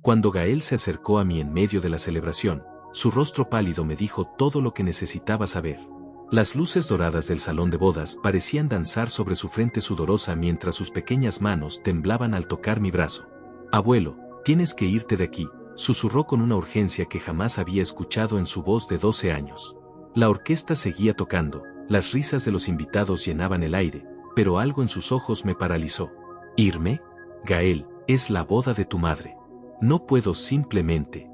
Cuando Gael se acercó a mí en medio de la celebración, su rostro pálido me dijo todo lo que necesitaba saber. Las luces doradas del salón de bodas parecían danzar sobre su frente sudorosa mientras sus pequeñas manos temblaban al tocar mi brazo. Abuelo, tienes que irte de aquí, susurró con una urgencia que jamás había escuchado en su voz de 12 años. La orquesta seguía tocando, las risas de los invitados llenaban el aire, pero algo en sus ojos me paralizó. ¿Irme? Gael, es la boda de tu madre. No puedo simplemente.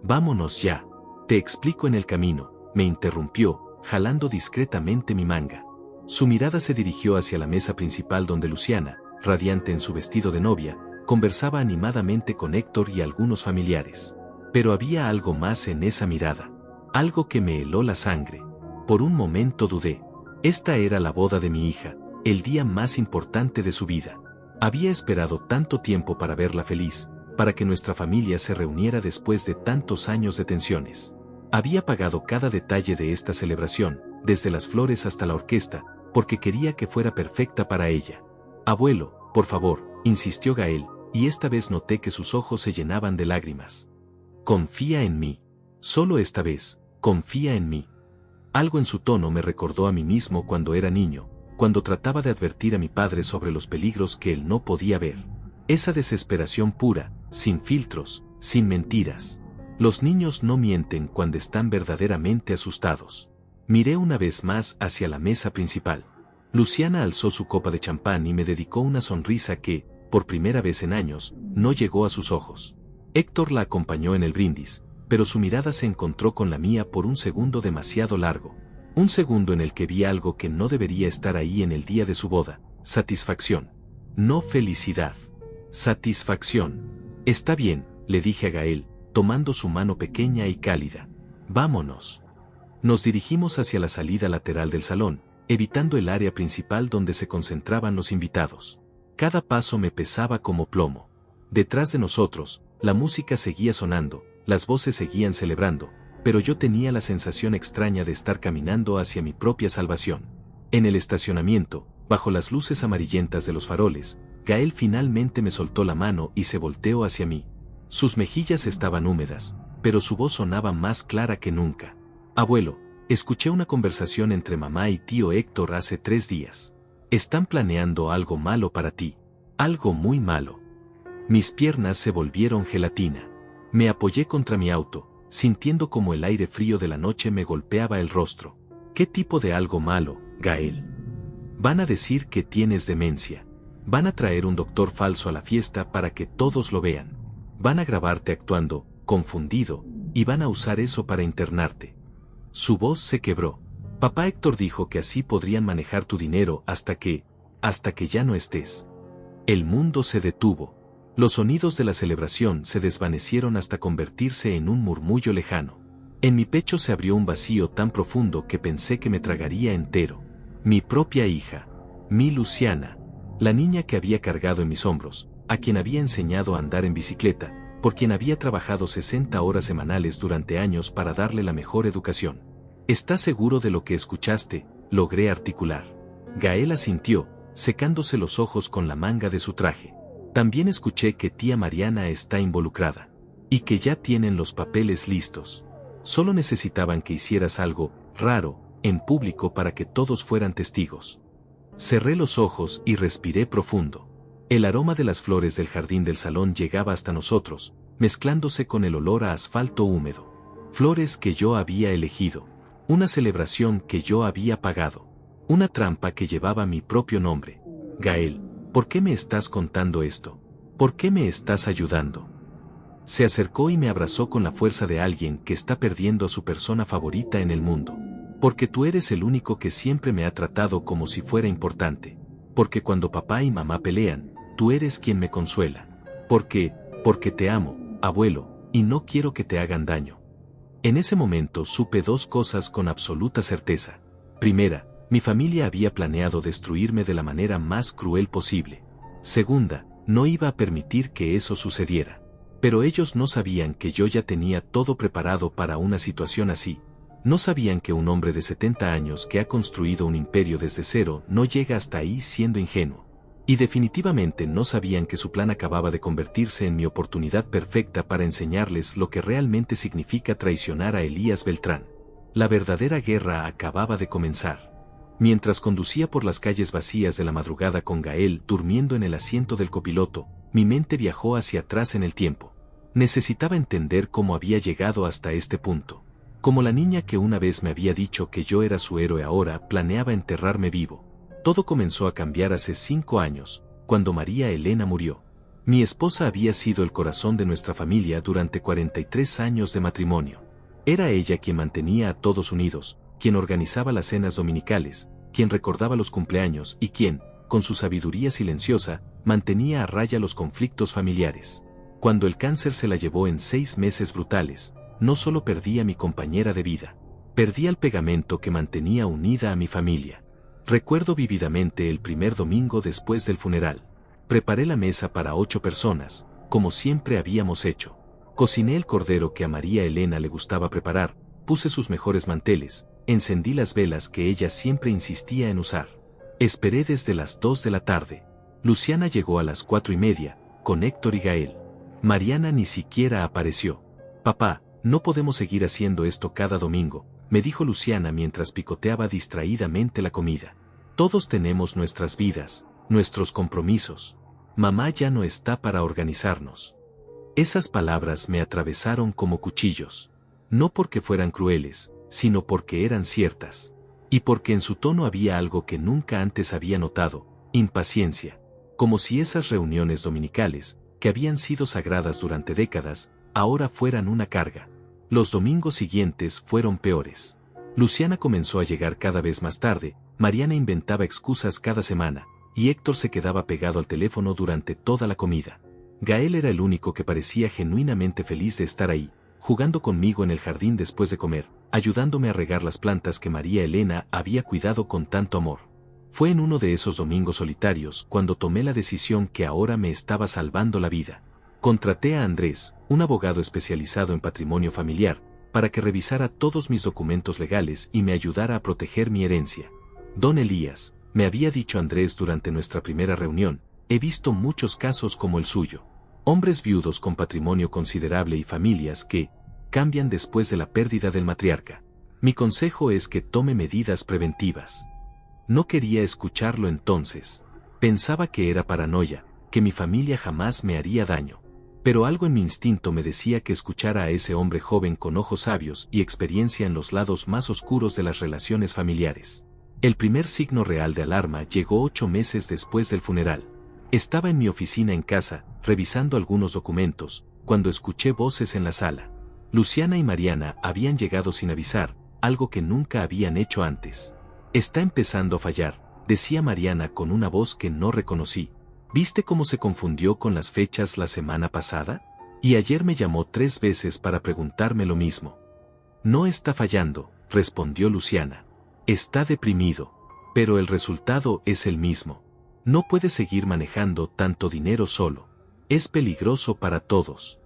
Vámonos ya. Te explico en el camino, me interrumpió, jalando discretamente mi manga. Su mirada se dirigió hacia la mesa principal donde Luciana, radiante en su vestido de novia, conversaba animadamente con Héctor y algunos familiares. Pero había algo más en esa mirada. Algo que me heló la sangre. Por un momento dudé. Esta era la boda de mi hija, el día más importante de su vida. Había esperado tanto tiempo para verla feliz, para que nuestra familia se reuniera después de tantos años de tensiones. Había pagado cada detalle de esta celebración, desde las flores hasta la orquesta, porque quería que fuera perfecta para ella. Abuelo, por favor, insistió Gael, y esta vez noté que sus ojos se llenaban de lágrimas. Confía en mí. Solo esta vez, confía en mí. Algo en su tono me recordó a mí mismo cuando era niño, cuando trataba de advertir a mi padre sobre los peligros que él no podía ver. Esa desesperación pura, sin filtros, sin mentiras. Los niños no mienten cuando están verdaderamente asustados. Miré una vez más hacia la mesa principal. Luciana alzó su copa de champán y me dedicó una sonrisa que, por primera vez en años, no llegó a sus ojos. Héctor la acompañó en el brindis, pero su mirada se encontró con la mía por un segundo demasiado largo. Un segundo en el que vi algo que no debería estar ahí en el día de su boda: satisfacción. No felicidad. Satisfacción. Está bien, le dije a Gael, tomando su mano pequeña y cálida. Vámonos. Nos dirigimos hacia la salida lateral del salón, evitando el área principal donde se concentraban los invitados. Cada paso me pesaba como plomo. Detrás de nosotros, la música seguía sonando, las voces seguían celebrando, pero yo tenía la sensación extraña de estar caminando hacia mi propia salvación. En el estacionamiento, bajo las luces amarillentas de los faroles, Gael finalmente me soltó la mano y se volteó hacia mí. Sus mejillas estaban húmedas, pero su voz sonaba más clara que nunca. Abuelo, escuché una conversación entre mamá y tío Héctor hace 3 días. Están planeando algo malo para ti. Algo muy malo. Mis piernas se volvieron gelatina. Me apoyé contra mi auto, sintiendo como el aire frío de la noche me golpeaba el rostro. ¿Qué tipo de algo malo, Gael? Van a decir que tienes demencia. Van a traer un doctor falso a la fiesta para que todos lo vean. Van a grabarte actuando, confundido, y van a usar eso para internarte. Su voz se quebró. Papá Héctor dijo que así podrían manejar tu dinero hasta que ya no estés. El mundo se detuvo. Los sonidos de la celebración se desvanecieron hasta convertirse en un murmullo lejano. En mi pecho se abrió un vacío tan profundo que pensé que me tragaría entero. Mi propia hija. Mi Luciana. La niña que había cargado en mis hombros, a quien había enseñado a andar en bicicleta, por quien había trabajado 60 horas semanales durante años para darle la mejor educación. ¿Estás seguro de lo que escuchaste?, logré articular. Gael asintió, secándose los ojos con la manga de su traje. También escuché que tía Mariana está involucrada. Y que ya tienen los papeles listos. Solo necesitaban que hicieras algo raro, en público para que todos fueran testigos. Cerré los ojos y respiré profundo. El aroma de las flores del jardín del salón llegaba hasta nosotros, mezclándose con el olor a asfalto húmedo. Flores que yo había elegido. Una celebración que yo había pagado. Una trampa que llevaba mi propio nombre. Gael, ¿por qué me estás contando esto? ¿Por qué me estás ayudando? Se acercó y me abrazó con la fuerza de alguien que está perdiendo a su persona favorita en el mundo. Porque tú eres el único que siempre me ha tratado como si fuera importante. Porque cuando papá y mamá pelean, tú eres quien me consuela. Porque te amo, abuelo, y no quiero que te hagan daño. En ese momento supe 2 cosas con absoluta certeza. Primera, mi familia había planeado destruirme de la manera más cruel posible. Segunda, no iba a permitir que eso sucediera. Pero ellos no sabían que yo ya tenía todo preparado para una situación así. No sabían que un hombre de 70 años que ha construido un imperio desde cero no llega hasta ahí siendo ingenuo. Y definitivamente no sabían que su plan acababa de convertirse en mi oportunidad perfecta para enseñarles lo que realmente significa traicionar a Elías Beltrán. La verdadera guerra acababa de comenzar. Mientras conducía por las calles vacías de la madrugada con Gael durmiendo en el asiento del copiloto, mi mente viajó hacia atrás en el tiempo. Necesitaba entender cómo había llegado hasta este punto. Como la niña que una vez me había dicho que yo era su héroe ahora planeaba enterrarme vivo. Todo comenzó a cambiar hace 5 años, cuando María Elena murió. Mi esposa había sido el corazón de nuestra familia durante 43 años de matrimonio. Era ella quien mantenía a todos unidos, quien organizaba las cenas dominicales, quien recordaba los cumpleaños y quien, con su sabiduría silenciosa, mantenía a raya los conflictos familiares. Cuando el cáncer se la llevó en 6 meses brutales, no solo perdí a mi compañera de vida, perdí al pegamento que mantenía unida a mi familia. Recuerdo vívidamente el primer domingo después del funeral. Preparé la mesa para 8 personas, como siempre habíamos hecho. Cociné el cordero que a María Elena le gustaba preparar, puse sus mejores manteles, encendí las velas que ella siempre insistía en usar. Esperé desde las 2 de la tarde. Luciana llegó a las 4:30, con Héctor y Gael. Mariana ni siquiera apareció. «Papá, no podemos seguir haciendo esto cada domingo», me dijo Luciana mientras picoteaba distraídamente la comida. «Todos tenemos nuestras vidas, nuestros compromisos. Mamá ya no está para organizarnos». Esas palabras me atravesaron como cuchillos. No porque fueran crueles, sino porque eran ciertas. Y porque en su tono había algo que nunca antes había notado: impaciencia. Como si esas reuniones dominicales, que habían sido sagradas durante décadas, ahora fueran una carga. Los domingos siguientes fueron peores. Luciana comenzó a llegar cada vez más tarde, Mariana inventaba excusas cada semana, y Héctor se quedaba pegado al teléfono durante toda la comida. Gael era el único que parecía genuinamente feliz de estar ahí, jugando conmigo en el jardín después de comer, ayudándome a regar las plantas que María Elena había cuidado con tanto amor. Fue en uno de esos domingos solitarios cuando tomé la decisión que ahora me estaba salvando la vida. Contraté a Andrés, un abogado especializado en patrimonio familiar, para que revisara todos mis documentos legales y me ayudara a proteger mi herencia. «Don Elías», me había dicho Andrés durante nuestra primera reunión, «he visto muchos casos como el suyo. Hombres viudos con patrimonio considerable y familias que cambian después de la pérdida del matriarca. Mi consejo es que tome medidas preventivas». No quería escucharlo entonces. Pensaba que era paranoia, que mi familia jamás me haría daño. Pero algo en mi instinto me decía que escuchara a ese hombre joven con ojos sabios y experiencia en los lados más oscuros de las relaciones familiares. El primer signo real de alarma llegó 8 meses después del funeral. Estaba en mi oficina en casa, revisando algunos documentos, cuando escuché voces en la sala. Luciana y Mariana habían llegado sin avisar, algo que nunca habían hecho antes. «Está empezando a fallar», decía Mariana con una voz que no reconocí. «¿Viste cómo se confundió con las fechas la semana pasada? Y ayer me llamó 3 veces para preguntarme lo mismo». «No está fallando», respondió Luciana. «Está deprimido. Pero el resultado es el mismo. No puede seguir manejando tanto dinero solo. Es peligroso para todos».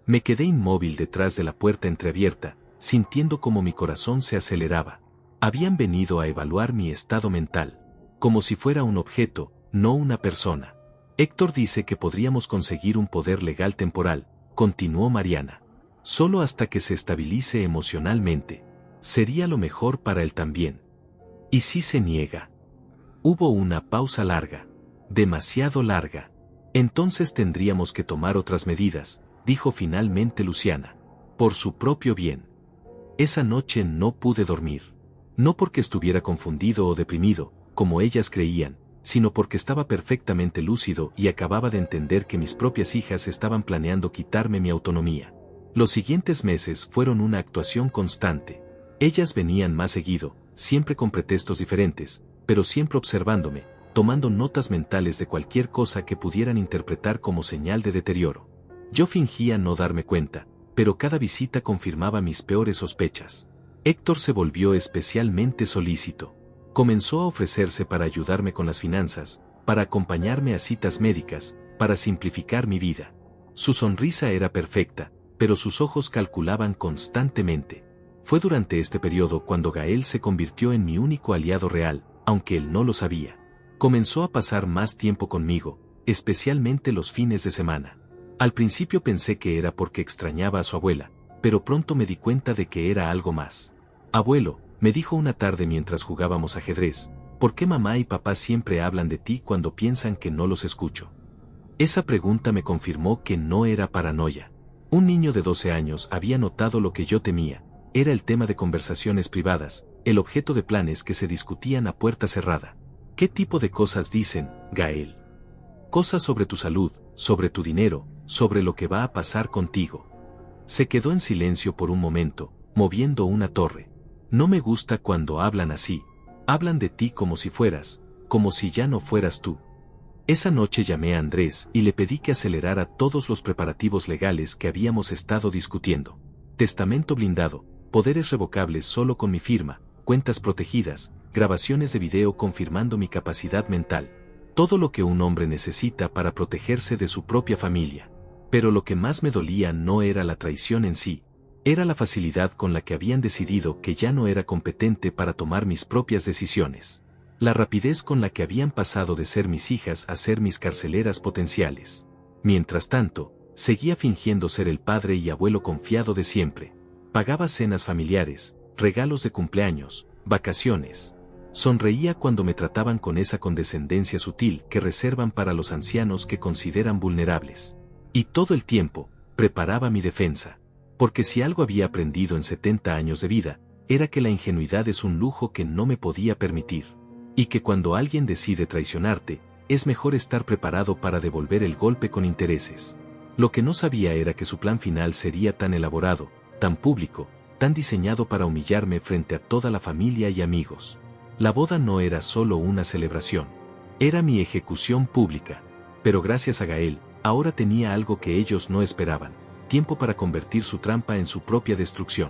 Me quedé inmóvil detrás de la puerta entreabierta, sintiendo como mi corazón se aceleraba. Habían venido a evaluar mi estado mental, como si fuera un objeto, no una persona. «Héctor dice que podríamos conseguir un poder legal temporal», continuó Mariana. «Solo hasta que se estabilice emocionalmente. Sería lo mejor para él también». «¿Y si se niega?». Hubo una pausa larga. Demasiado larga. «Entonces tendríamos que tomar otras medidas», dijo finalmente Luciana. «Por su propio bien». Esa noche no pude dormir. No porque estuviera confundido o deprimido, como ellas creían, sino porque estaba perfectamente lúcido y acababa de entender que mis propias hijas estaban planeando quitarme mi autonomía. Los siguientes meses fueron una actuación constante. Ellas venían más seguido, siempre con pretextos diferentes, pero siempre observándome, tomando notas mentales de cualquier cosa que pudieran interpretar como señal de deterioro. Yo fingía no darme cuenta, pero cada visita confirmaba mis peores sospechas. Héctor se volvió especialmente solícito. Comenzó a ofrecerse para ayudarme con las finanzas, para acompañarme a citas médicas, para simplificar mi vida. Su sonrisa era perfecta, pero sus ojos calculaban constantemente. Fue durante este periodo cuando Gael se convirtió en mi único aliado real, aunque él no lo sabía. Comenzó a pasar más tiempo conmigo, especialmente los fines de semana. Al principio pensé que era porque extrañaba a su abuela, pero pronto me di cuenta de que era algo más. Abuelo, me dijo una tarde mientras jugábamos ajedrez, ¿por qué mamá y papá siempre hablan de ti cuando piensan que no los escucho? Esa pregunta me confirmó que no era paranoia. Un niño de 12 años había notado lo que yo temía. Era el tema de conversaciones privadas, el objeto de planes que se discutían a puerta cerrada. ¿Qué tipo de cosas dicen, Gael? Cosas sobre tu salud, sobre tu dinero, sobre lo que va a pasar contigo. Se quedó en silencio por un momento, moviendo una torre. No me gusta cuando hablan así. Hablan de ti como si fueras, como si ya no fueras tú. Esa noche llamé a Andrés y le pedí que acelerara todos los preparativos legales que habíamos estado discutiendo. Testamento blindado, poderes revocables solo con mi firma, cuentas protegidas, grabaciones de video confirmando mi capacidad mental. Todo lo que un hombre necesita para protegerse de su propia familia. Pero lo que más me dolía no era la traición en sí, era la facilidad con la que habían decidido que ya no era competente para tomar mis propias decisiones. La rapidez con la que habían pasado de ser mis hijas a ser mis carceleras potenciales. Mientras tanto, seguía fingiendo ser el padre y abuelo confiado de siempre. Pagaba cenas familiares, regalos de cumpleaños, vacaciones. Sonreía cuando me trataban con esa condescendencia sutil que reservan para los ancianos que consideran vulnerables. Y todo el tiempo, preparaba mi defensa. Porque si algo había aprendido en 70 años de vida, era que la ingenuidad es un lujo que no me podía permitir. Y que cuando alguien decide traicionarte, es mejor estar preparado para devolver el golpe con intereses. Lo que no sabía era que su plan final sería tan elaborado, tan público, tan diseñado para humillarme frente a toda la familia y amigos. La boda no era solo una celebración. Era mi ejecución pública. Pero gracias a Gael, ahora tenía algo que ellos no esperaban. Tiempo para convertir su trampa en su propia destrucción.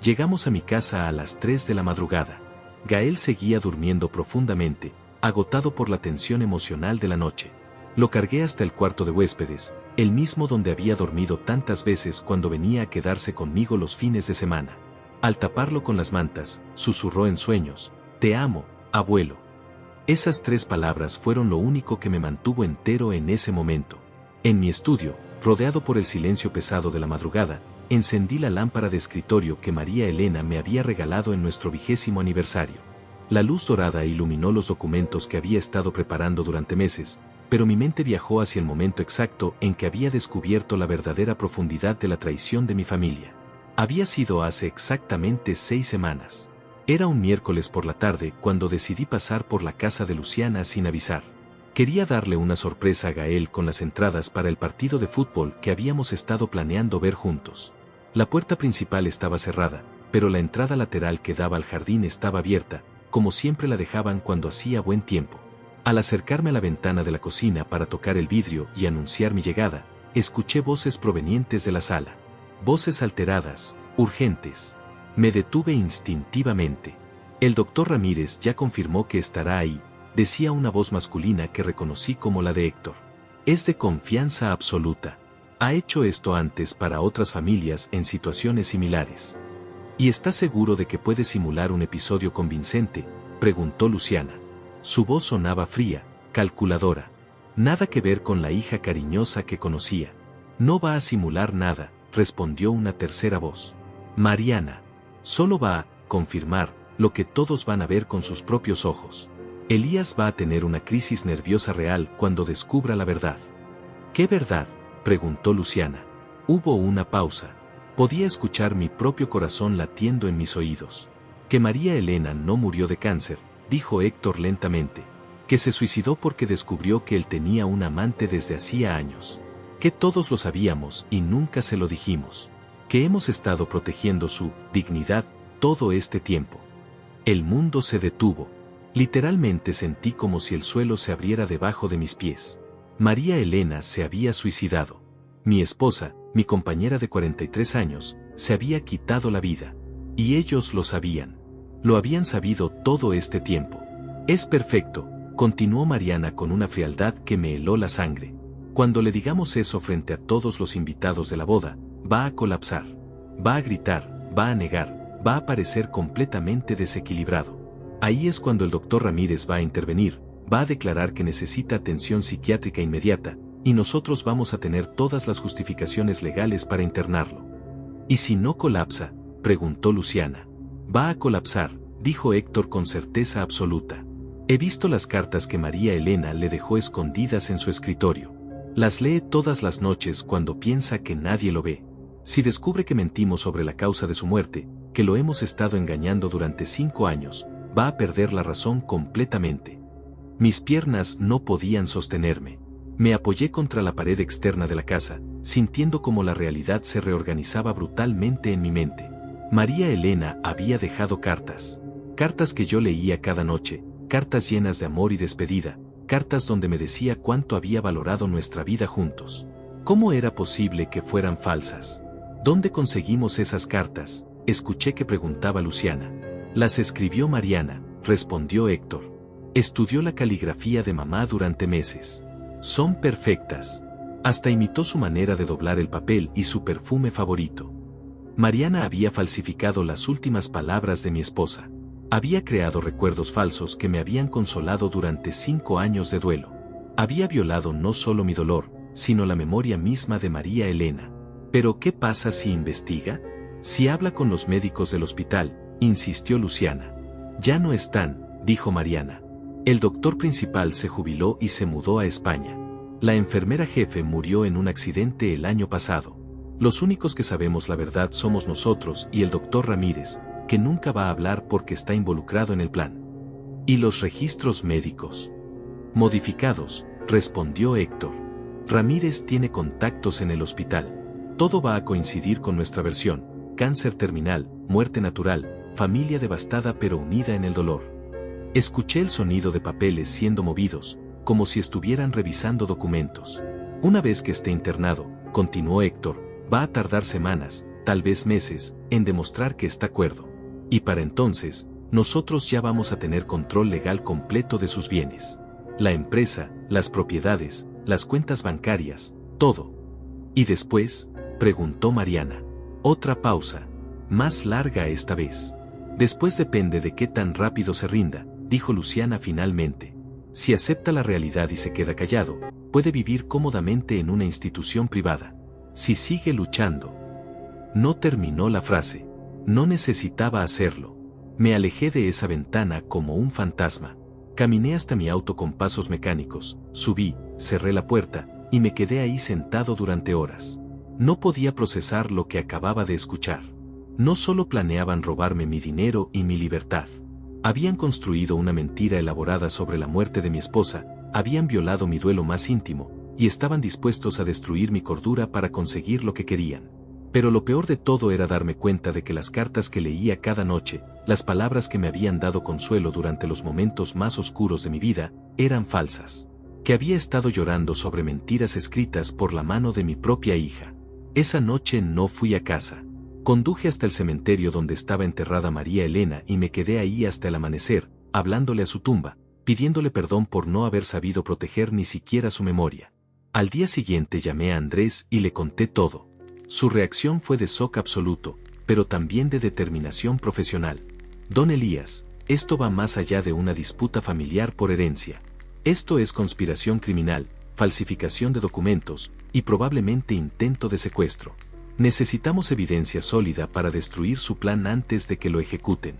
Llegamos a mi casa a las 3 de la madrugada. Gael seguía durmiendo profundamente, agotado por la tensión emocional de la noche. Lo cargué hasta el cuarto de huéspedes, el mismo donde había dormido tantas veces cuando venía a quedarse conmigo los fines de semana. Al taparlo con las mantas, susurró en sueños, «Te amo, abuelo». Esas 3 palabras fueron lo único que me mantuvo entero en ese momento. En mi estudio, rodeado por el silencio pesado de la madrugada, encendí la lámpara de escritorio que María Elena me había regalado en nuestro 20º aniversario. La luz dorada iluminó los documentos que había estado preparando durante meses, pero mi mente viajó hacia el momento exacto en que había descubierto la verdadera profundidad de la traición de mi familia. Había sido hace exactamente 6 semanas. Era un miércoles por la tarde cuando decidí pasar por la casa de Luciana sin avisar. Quería darle una sorpresa a Gael con las entradas para el partido de fútbol que habíamos estado planeando ver juntos. La puerta principal estaba cerrada, pero la entrada lateral que daba al jardín estaba abierta, como siempre la dejaban cuando hacía buen tiempo. Al acercarme a la ventana de la cocina para tocar el vidrio y anunciar mi llegada, escuché voces provenientes de la sala. Voces alteradas, urgentes. Me detuve instintivamente. El doctor Ramírez ya confirmó que estará ahí, decía una voz masculina que reconocí como la de Héctor. Es de confianza absoluta. Ha hecho esto antes para otras familias en situaciones similares. ¿Y está seguro de que puede simular un episodio convincente?, preguntó Luciana. Su voz sonaba fría, calculadora. Nada que ver con la hija cariñosa que conocía. No va a simular nada, respondió una tercera voz. Mariana. Solo va a confirmar lo que todos van a ver con sus propios ojos. Elías va a tener una crisis nerviosa real cuando descubra la verdad. ¿Qué verdad?, preguntó Luciana. Hubo una pausa. Podía escuchar mi propio corazón latiendo en mis oídos. Que María Elena no murió de cáncer, dijo Héctor lentamente. Que se suicidó porque descubrió que él tenía un amante desde hacía años. Que todos lo sabíamos y nunca se lo dijimos. Que hemos estado protegiendo su dignidad todo este tiempo. El mundo se detuvo. Literalmente sentí como si el suelo se abriera debajo de mis pies. María Elena se había suicidado. Mi esposa, mi compañera de 43 años, se había quitado la vida. Y ellos lo sabían. Lo habían sabido todo este tiempo. Es perfecto, continuó Mariana con una frialdad que me heló la sangre. Cuando le digamos eso frente a todos los invitados de la boda, va a colapsar. Va a gritar, va a negar, va a parecer completamente desequilibrado. Ahí es cuando el doctor Ramírez va a intervenir, va a declarar que necesita atención psiquiátrica inmediata, y nosotros vamos a tener todas las justificaciones legales para internarlo. ¿Y si no colapsa?, preguntó Luciana. Va a colapsar, dijo Héctor con certeza absoluta. He visto las cartas que María Elena le dejó escondidas en su escritorio. Las lee todas las noches cuando piensa que nadie lo ve. Si descubre que mentimos sobre la causa de su muerte, que lo hemos estado engañando durante 5 años, va a perder la razón completamente. Mis piernas no podían sostenerme. Me apoyé contra la pared externa de la casa, sintiendo como la realidad se reorganizaba brutalmente en mi mente. María Elena había dejado cartas. Cartas que yo leía cada noche, cartas llenas de amor y despedida, cartas donde me decía cuánto había valorado nuestra vida juntos. ¿Cómo era posible que fueran falsas? ¿Dónde conseguimos esas cartas?, escuché que preguntaba Luciana. Las escribió Mariana, respondió Héctor. Estudió la caligrafía de mamá durante meses. Son perfectas. Hasta imitó su manera de doblar el papel y su perfume favorito. Mariana había falsificado las últimas palabras de mi esposa. Había creado recuerdos falsos que me habían consolado durante 5 años de duelo. Había violado no solo mi dolor, sino la memoria misma de María Elena. ¿Pero qué pasa si investiga? Si habla con los médicos del hospital, insistió Luciana. Ya no están, dijo Mariana. El doctor principal se jubiló y se mudó a España. La enfermera jefe murió en un accidente el año pasado. Los únicos que sabemos la verdad somos nosotros y el doctor Ramírez, que nunca va a hablar porque está involucrado en el plan. ¿Y los registros médicos? Modificados, respondió Héctor. Ramírez tiene contactos en el hospital. Todo va a coincidir con nuestra versión: cáncer terminal, muerte natural, familia devastada pero unida en el dolor. Escuché el sonido de papeles siendo movidos, como si estuvieran revisando documentos. Una vez que esté internado, continuó Héctor, va a tardar semanas, tal vez meses, en demostrar que está cuerdo. Y para entonces, nosotros ya vamos a tener control legal completo de sus bienes. La empresa, las propiedades, las cuentas bancarias, todo. ¿Y después?, preguntó Mariana. Otra pausa, más larga esta vez. Después depende de qué tan rápido se rinda, dijo Luciana finalmente. Si acepta la realidad y se queda callado, puede vivir cómodamente en una institución privada. Si sigue luchando. No terminó la frase. No necesitaba hacerlo. Me alejé de esa ventana como un fantasma. Caminé hasta mi auto con pasos mecánicos, subí, cerré la puerta, y me quedé ahí sentado durante horas. No podía procesar lo que acababa de escuchar. No solo planeaban robarme mi dinero y mi libertad. Habían construido una mentira elaborada sobre la muerte de mi esposa, habían violado mi duelo más íntimo, y estaban dispuestos a destruir mi cordura para conseguir lo que querían. Pero lo peor de todo era darme cuenta de que las cartas que leía cada noche, las palabras que me habían dado consuelo durante los momentos más oscuros de mi vida, eran falsas. Que había estado llorando sobre mentiras escritas por la mano de mi propia hija. Esa noche no fui a casa. Conduje hasta el cementerio donde estaba enterrada María Elena y me quedé ahí hasta el amanecer, hablándole a su tumba, pidiéndole perdón por no haber sabido proteger ni siquiera su memoria. Al día siguiente llamé a Andrés y le conté todo. Su reacción fue de shock absoluto, pero también de determinación profesional. Don Elías, esto va más allá de una disputa familiar por herencia. Esto es conspiración criminal, falsificación de documentos, y probablemente intento de secuestro. Necesitamos evidencia sólida para destruir su plan antes de que lo ejecuten.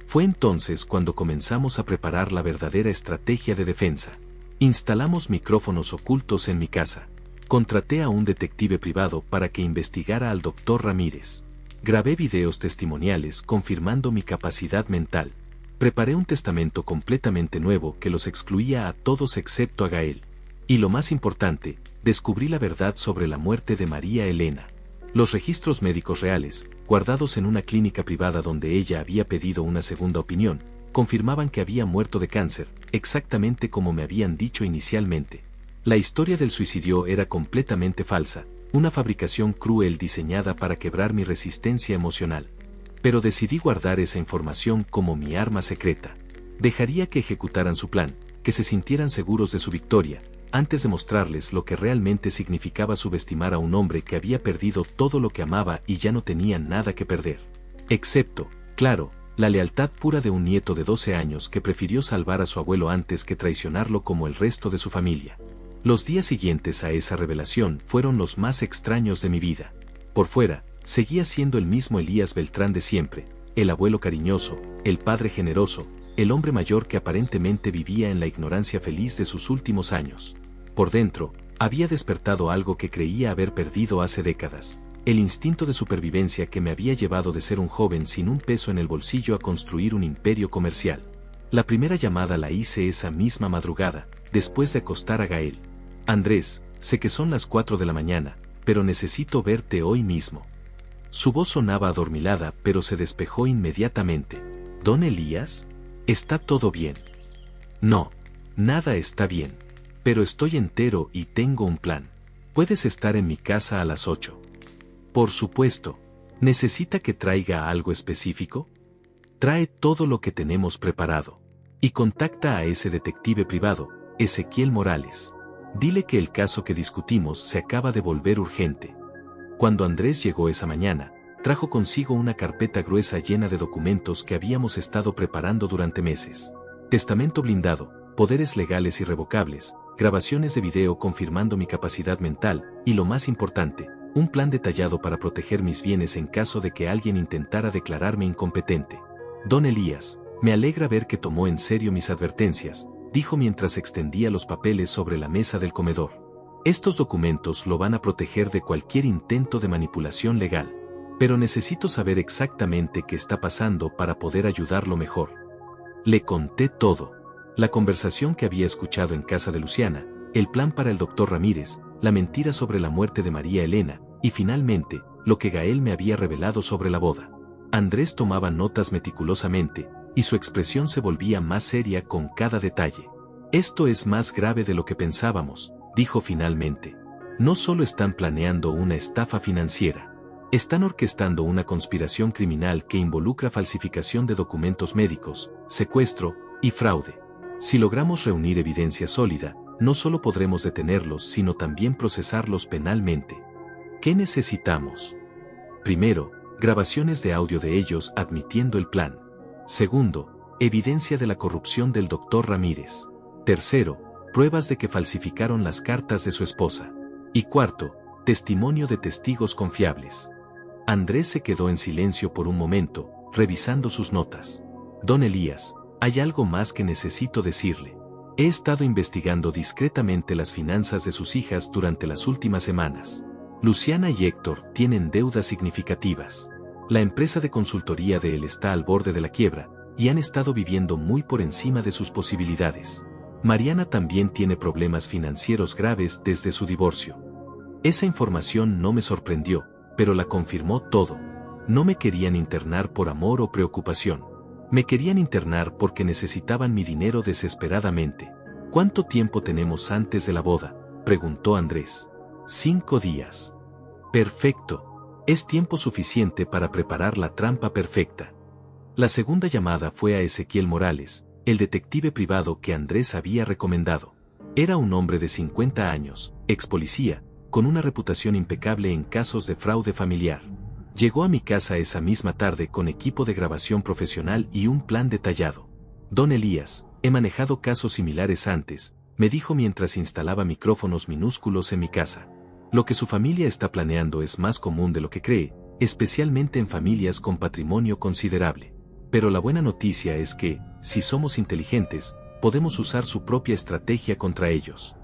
Fue entonces cuando comenzamos a preparar la verdadera estrategia de defensa. Instalamos micrófonos ocultos en mi casa. Contraté a un detective privado para que investigara al doctor Ramírez. Grabé videos testimoniales confirmando mi capacidad mental. Preparé un testamento completamente nuevo que los excluía a todos excepto a Gael. Y lo más importante, descubrí la verdad sobre la muerte de María Elena. Los registros médicos reales, guardados en una clínica privada donde ella había pedido una segunda opinión, confirmaban que había muerto de cáncer, exactamente como me habían dicho inicialmente. La historia del suicidio era completamente falsa, una fabricación cruel diseñada para quebrar mi resistencia emocional. Pero decidí guardar esa información como mi arma secreta. Dejaría que ejecutaran su plan, que se sintieran seguros de su victoria, antes de mostrarles lo que realmente significaba subestimar a un hombre que había perdido todo lo que amaba y ya no tenía nada que perder. Excepto, claro, la lealtad pura de un nieto de 12 años que prefirió salvar a su abuelo antes que traicionarlo como el resto de su familia. Los días siguientes a esa revelación fueron los más extraños de mi vida. Por fuera, seguía siendo el mismo Elías Beltrán de siempre, el abuelo cariñoso, el padre generoso, el hombre mayor que aparentemente vivía en la ignorancia feliz de sus últimos años. Por dentro, había despertado algo que creía haber perdido hace décadas, el instinto de supervivencia que me había llevado de ser un joven sin un peso en el bolsillo a construir un imperio comercial. La primera llamada la hice esa misma madrugada, después de acostar a Gael. Andrés, sé que son las 4 de la mañana, pero necesito verte hoy mismo. Su voz sonaba adormilada, pero se despejó inmediatamente. ¿Don Elías? ¿Está todo bien? No, nada está bien. Pero estoy entero y tengo un plan. Puedes estar en mi casa a las 8. Por supuesto. ¿Necesita que traiga algo específico? Trae todo lo que tenemos preparado. Y contacta a ese detective privado, Ezequiel Morales. Dile que el caso que discutimos se acaba de volver urgente. Cuando Andrés llegó esa mañana, trajo consigo una carpeta gruesa llena de documentos que habíamos estado preparando durante meses. Testamento blindado, poderes legales irrevocables, grabaciones de video confirmando mi capacidad mental, y lo más importante, un plan detallado para proteger mis bienes en caso de que alguien intentara declararme incompetente. Don Elías, me alegra ver que tomó en serio mis advertencias, dijo mientras extendía los papeles sobre la mesa del comedor. Estos documentos lo van a proteger de cualquier intento de manipulación legal. Pero necesito saber exactamente qué está pasando para poder ayudarlo mejor. Le conté todo. La conversación que había escuchado en casa de Luciana, el plan para el doctor Ramírez, la mentira sobre la muerte de María Elena, y finalmente, lo que Gael me había revelado sobre la boda. Andrés tomaba notas meticulosamente, y su expresión se volvía más seria con cada detalle. Esto es más grave de lo que pensábamos, dijo finalmente. No solo están planeando una estafa financiera. Están orquestando una conspiración criminal que involucra falsificación de documentos médicos, secuestro y fraude. Si logramos reunir evidencia sólida, no solo podremos detenerlos sino también procesarlos penalmente. ¿Qué necesitamos? Primero, grabaciones de audio de ellos admitiendo el plan. Segundo, evidencia de la corrupción del doctor Ramírez. Tercero, pruebas de que falsificaron las cartas de su esposa. Y cuarto, testimonio de testigos confiables. Andrés se quedó en silencio por un momento, revisando sus notas. Don Elías, hay algo más que necesito decirle. He estado investigando discretamente las finanzas de sus hijas durante las últimas semanas. Luciana y Héctor tienen deudas significativas. La empresa de consultoría de él está al borde de la quiebra, y han estado viviendo muy por encima de sus posibilidades. Mariana también tiene problemas financieros graves desde su divorcio. Esa información no me sorprendió, pero la confirmó todo. No me querían internar por amor o preocupación. Me querían internar porque necesitaban mi dinero desesperadamente. ¿Cuánto tiempo tenemos antes de la boda?, preguntó Andrés. 5 días. Perfecto. Es tiempo suficiente para preparar la trampa perfecta. La segunda llamada fue a Ezequiel Morales, el detective privado que Andrés había recomendado. Era un hombre de 50 años, ex policía, con una reputación impecable en casos de fraude familiar. Llegó a mi casa esa misma tarde con equipo de grabación profesional y un plan detallado. Don Elías, he manejado casos similares antes, me dijo mientras instalaba micrófonos minúsculos en mi casa. Lo que su familia está planeando es más común de lo que cree, especialmente en familias con patrimonio considerable. Pero la buena noticia es que, si somos inteligentes, podemos usar su propia estrategia contra ellos.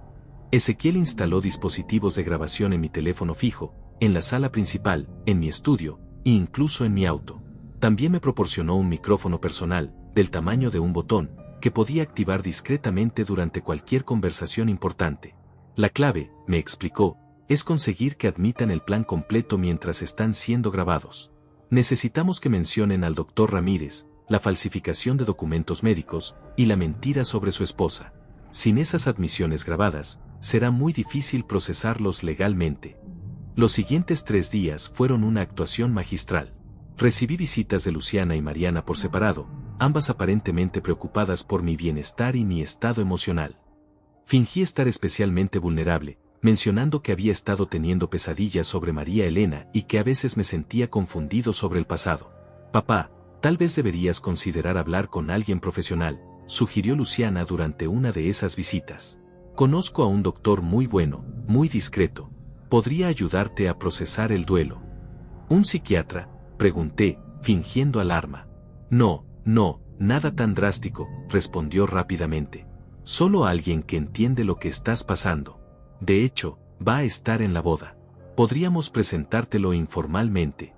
Ezequiel instaló dispositivos de grabación en mi teléfono fijo, en la sala principal, en mi estudio, e incluso en mi auto. También me proporcionó un micrófono personal, del tamaño de un botón, que podía activar discretamente durante cualquier conversación importante. La clave, me explicó, es conseguir que admitan el plan completo mientras están siendo grabados. Necesitamos que mencionen al doctor Ramírez, la falsificación de documentos médicos, y la mentira sobre su esposa. Sin esas admisiones grabadas, será muy difícil procesarlos legalmente. Los siguientes 3 días fueron una actuación magistral. Recibí visitas de Luciana y Mariana por separado, ambas aparentemente preocupadas por mi bienestar y mi estado emocional. Fingí estar especialmente vulnerable, mencionando que había estado teniendo pesadillas sobre María Elena y que a veces me sentía confundido sobre el pasado. Papá, Tal vez deberías considerar hablar con alguien profesional, sugirió Luciana durante una de esas visitas. Conozco a un doctor muy bueno, muy discreto. Podría ayudarte a procesar el duelo. ¿Un psiquiatra?, pregunté, fingiendo alarma. No, nada tan drástico, respondió rápidamente. Solo alguien que entiende lo que estás pasando. De hecho, va a estar en la boda. Podríamos presentártelo informalmente.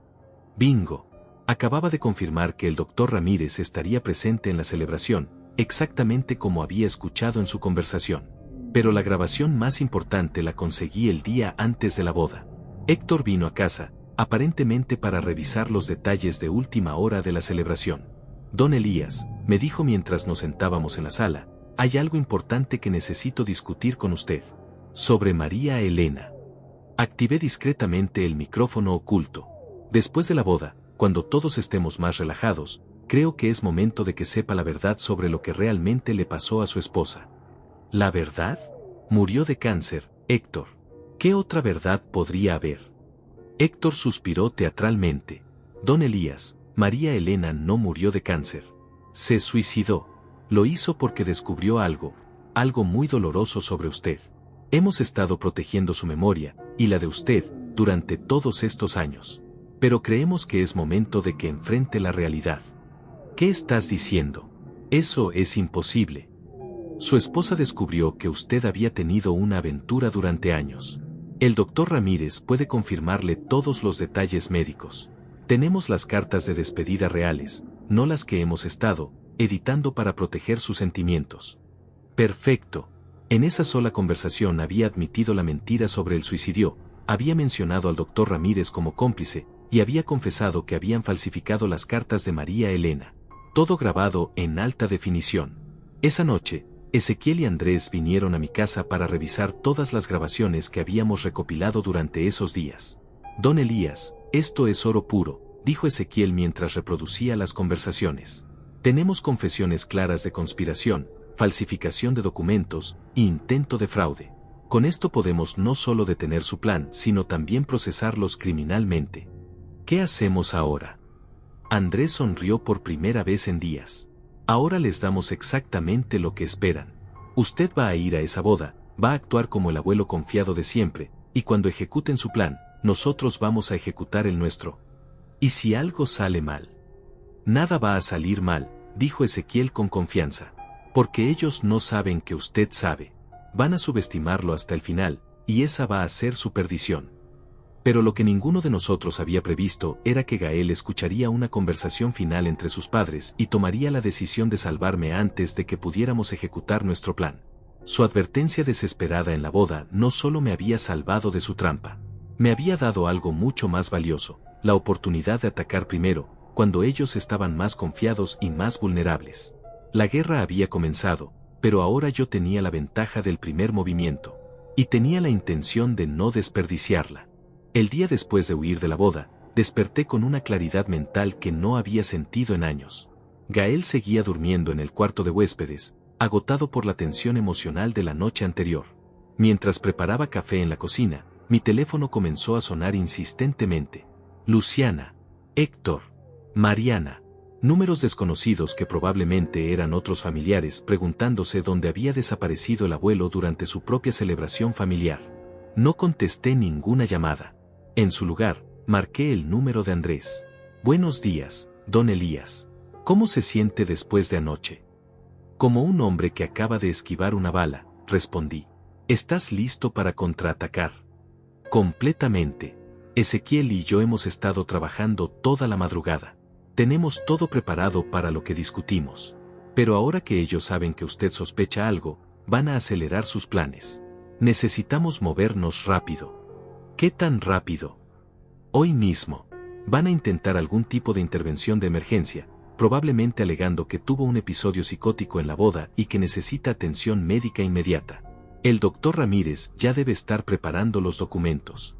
Bingo. Acababa de confirmar que el doctor Ramírez estaría presente en la celebración, exactamente como había escuchado en su conversación. Pero la grabación más importante la conseguí el día antes de la boda. Héctor vino a casa, aparentemente para revisar los detalles de última hora de la celebración. Don Elías, me dijo mientras nos sentábamos en la sala, hay algo importante que necesito discutir con usted. Sobre María Elena. Activé discretamente el micrófono oculto. Después de la boda, cuando todos estemos más relajados, creo que es momento de que sepa la verdad sobre lo que realmente le pasó a su esposa. ¿La verdad? Murió de cáncer, Héctor. ¿Qué otra verdad podría haber? Héctor suspiró teatralmente. Don Elías, María Elena no murió de cáncer. Se suicidó. Lo hizo porque descubrió algo muy doloroso sobre usted. Hemos estado protegiendo su memoria, y la de usted, durante todos estos años. Pero creemos que es momento de que enfrente la realidad. ¿Qué estás diciendo? Eso es imposible. Su esposa descubrió que usted había tenido una aventura durante años. El doctor Ramírez puede confirmarle todos los detalles médicos. Tenemos las cartas de despedida reales, no las que hemos estado editando para proteger sus sentimientos. Perfecto. En esa sola conversación había admitido la mentira sobre el suicidio, había mencionado al doctor Ramírez como cómplice, y había confesado que habían falsificado las cartas de María Elena. Todo grabado en alta definición. Esa noche, Ezequiel y Andrés vinieron a mi casa para revisar todas las grabaciones que habíamos recopilado durante esos días. Don Elías, esto es oro puro, dijo Ezequiel mientras reproducía las conversaciones. Tenemos confesiones claras de conspiración, falsificación de documentos e intento de fraude. Con esto podemos no solo detener su plan, sino también procesarlos criminalmente. ¿Qué hacemos ahora? Andrés sonrió por primera vez en días. Ahora les damos exactamente lo que esperan. Usted va a ir a esa boda, va a actuar como el abuelo confiado de siempre, y cuando ejecuten su plan, nosotros vamos a ejecutar el nuestro. ¿Y si algo sale mal? Nada va a salir mal, dijo Ezequiel con confianza. Porque ellos no saben que usted sabe. Van a subestimarlo hasta el final, y esa va a ser su perdición. Pero lo que ninguno de nosotros había previsto era que Gael escucharía una conversación final entre sus padres y tomaría la decisión de salvarme antes de que pudiéramos ejecutar nuestro plan. Su advertencia desesperada en la boda no solo me había salvado de su trampa. Me había dado algo mucho más valioso, la oportunidad de atacar primero, cuando ellos estaban más confiados y más vulnerables. La guerra había comenzado, pero ahora yo tenía la ventaja del primer movimiento. Y tenía la intención de no desperdiciarla. El día después de huir de la boda, desperté con una claridad mental que no había sentido en años. Gael seguía durmiendo en el cuarto de huéspedes, agotado por la tensión emocional de la noche anterior. Mientras preparaba café en la cocina, mi teléfono comenzó a sonar insistentemente. Luciana, Héctor, Mariana. Números desconocidos que probablemente eran otros familiares preguntándose dónde había desaparecido el abuelo durante su propia celebración familiar. No contesté ninguna llamada. En su lugar, marqué el número de Andrés. Buenos días, don Elías. ¿Cómo se siente después de anoche? Como un hombre que acaba de esquivar una bala, respondí. ¿Estás listo para contraatacar? Completamente. Ezequiel y yo hemos estado trabajando toda la madrugada. Tenemos todo preparado para lo que discutimos. Pero ahora que ellos saben que usted sospecha algo, van a acelerar sus planes. Necesitamos movernos rápido. ¿Qué tan rápido? Hoy mismo. Van a intentar algún tipo de intervención de emergencia, probablemente alegando que tuvo un episodio psicótico en la boda y que necesita atención médica inmediata. El doctor Ramírez ya debe estar preparando los documentos.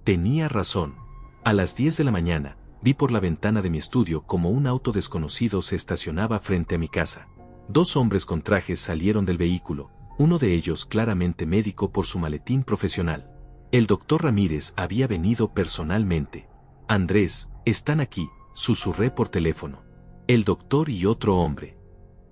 Tenía razón. A las 10 de la mañana, vi por la ventana de mi estudio como un auto desconocido se estacionaba frente a mi casa. 2 hombres con trajes salieron del vehículo, uno de ellos claramente médico por su maletín profesional. El doctor Ramírez había venido personalmente. Andrés, están aquí, susurré por teléfono. El doctor y otro hombre.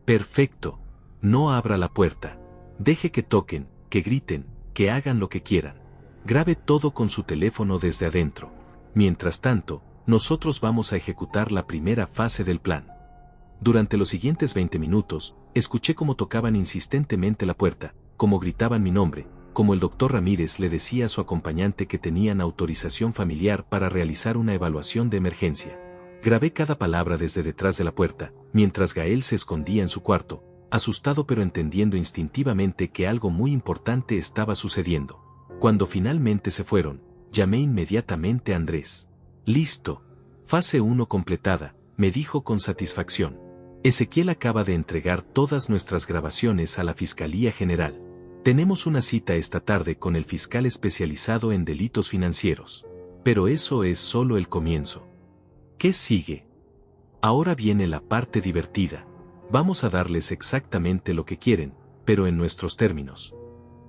Perfecto. No abra la puerta. Deje que toquen, que griten, que hagan lo que quieran. Grabe todo con su teléfono desde adentro. Mientras tanto, nosotros vamos a ejecutar la primera fase del plan. Durante los siguientes 20 minutos, escuché cómo tocaban insistentemente la puerta, cómo gritaban mi nombre, como el doctor Ramírez le decía a su acompañante que tenían autorización familiar para realizar una evaluación de emergencia. Grabé cada palabra desde detrás de la puerta, mientras Gael se escondía en su cuarto, asustado pero entendiendo instintivamente que algo muy importante estaba sucediendo. Cuando finalmente se fueron, llamé inmediatamente a Andrés. Listo. Fase 1 completada, me dijo con satisfacción. Ezequiel acaba de entregar todas nuestras grabaciones a la Fiscalía General. Tenemos una cita esta tarde con el fiscal especializado en delitos financieros. Pero eso es solo el comienzo. ¿Qué sigue? Ahora viene la parte divertida. Vamos a darles exactamente lo que quieren, pero en nuestros términos.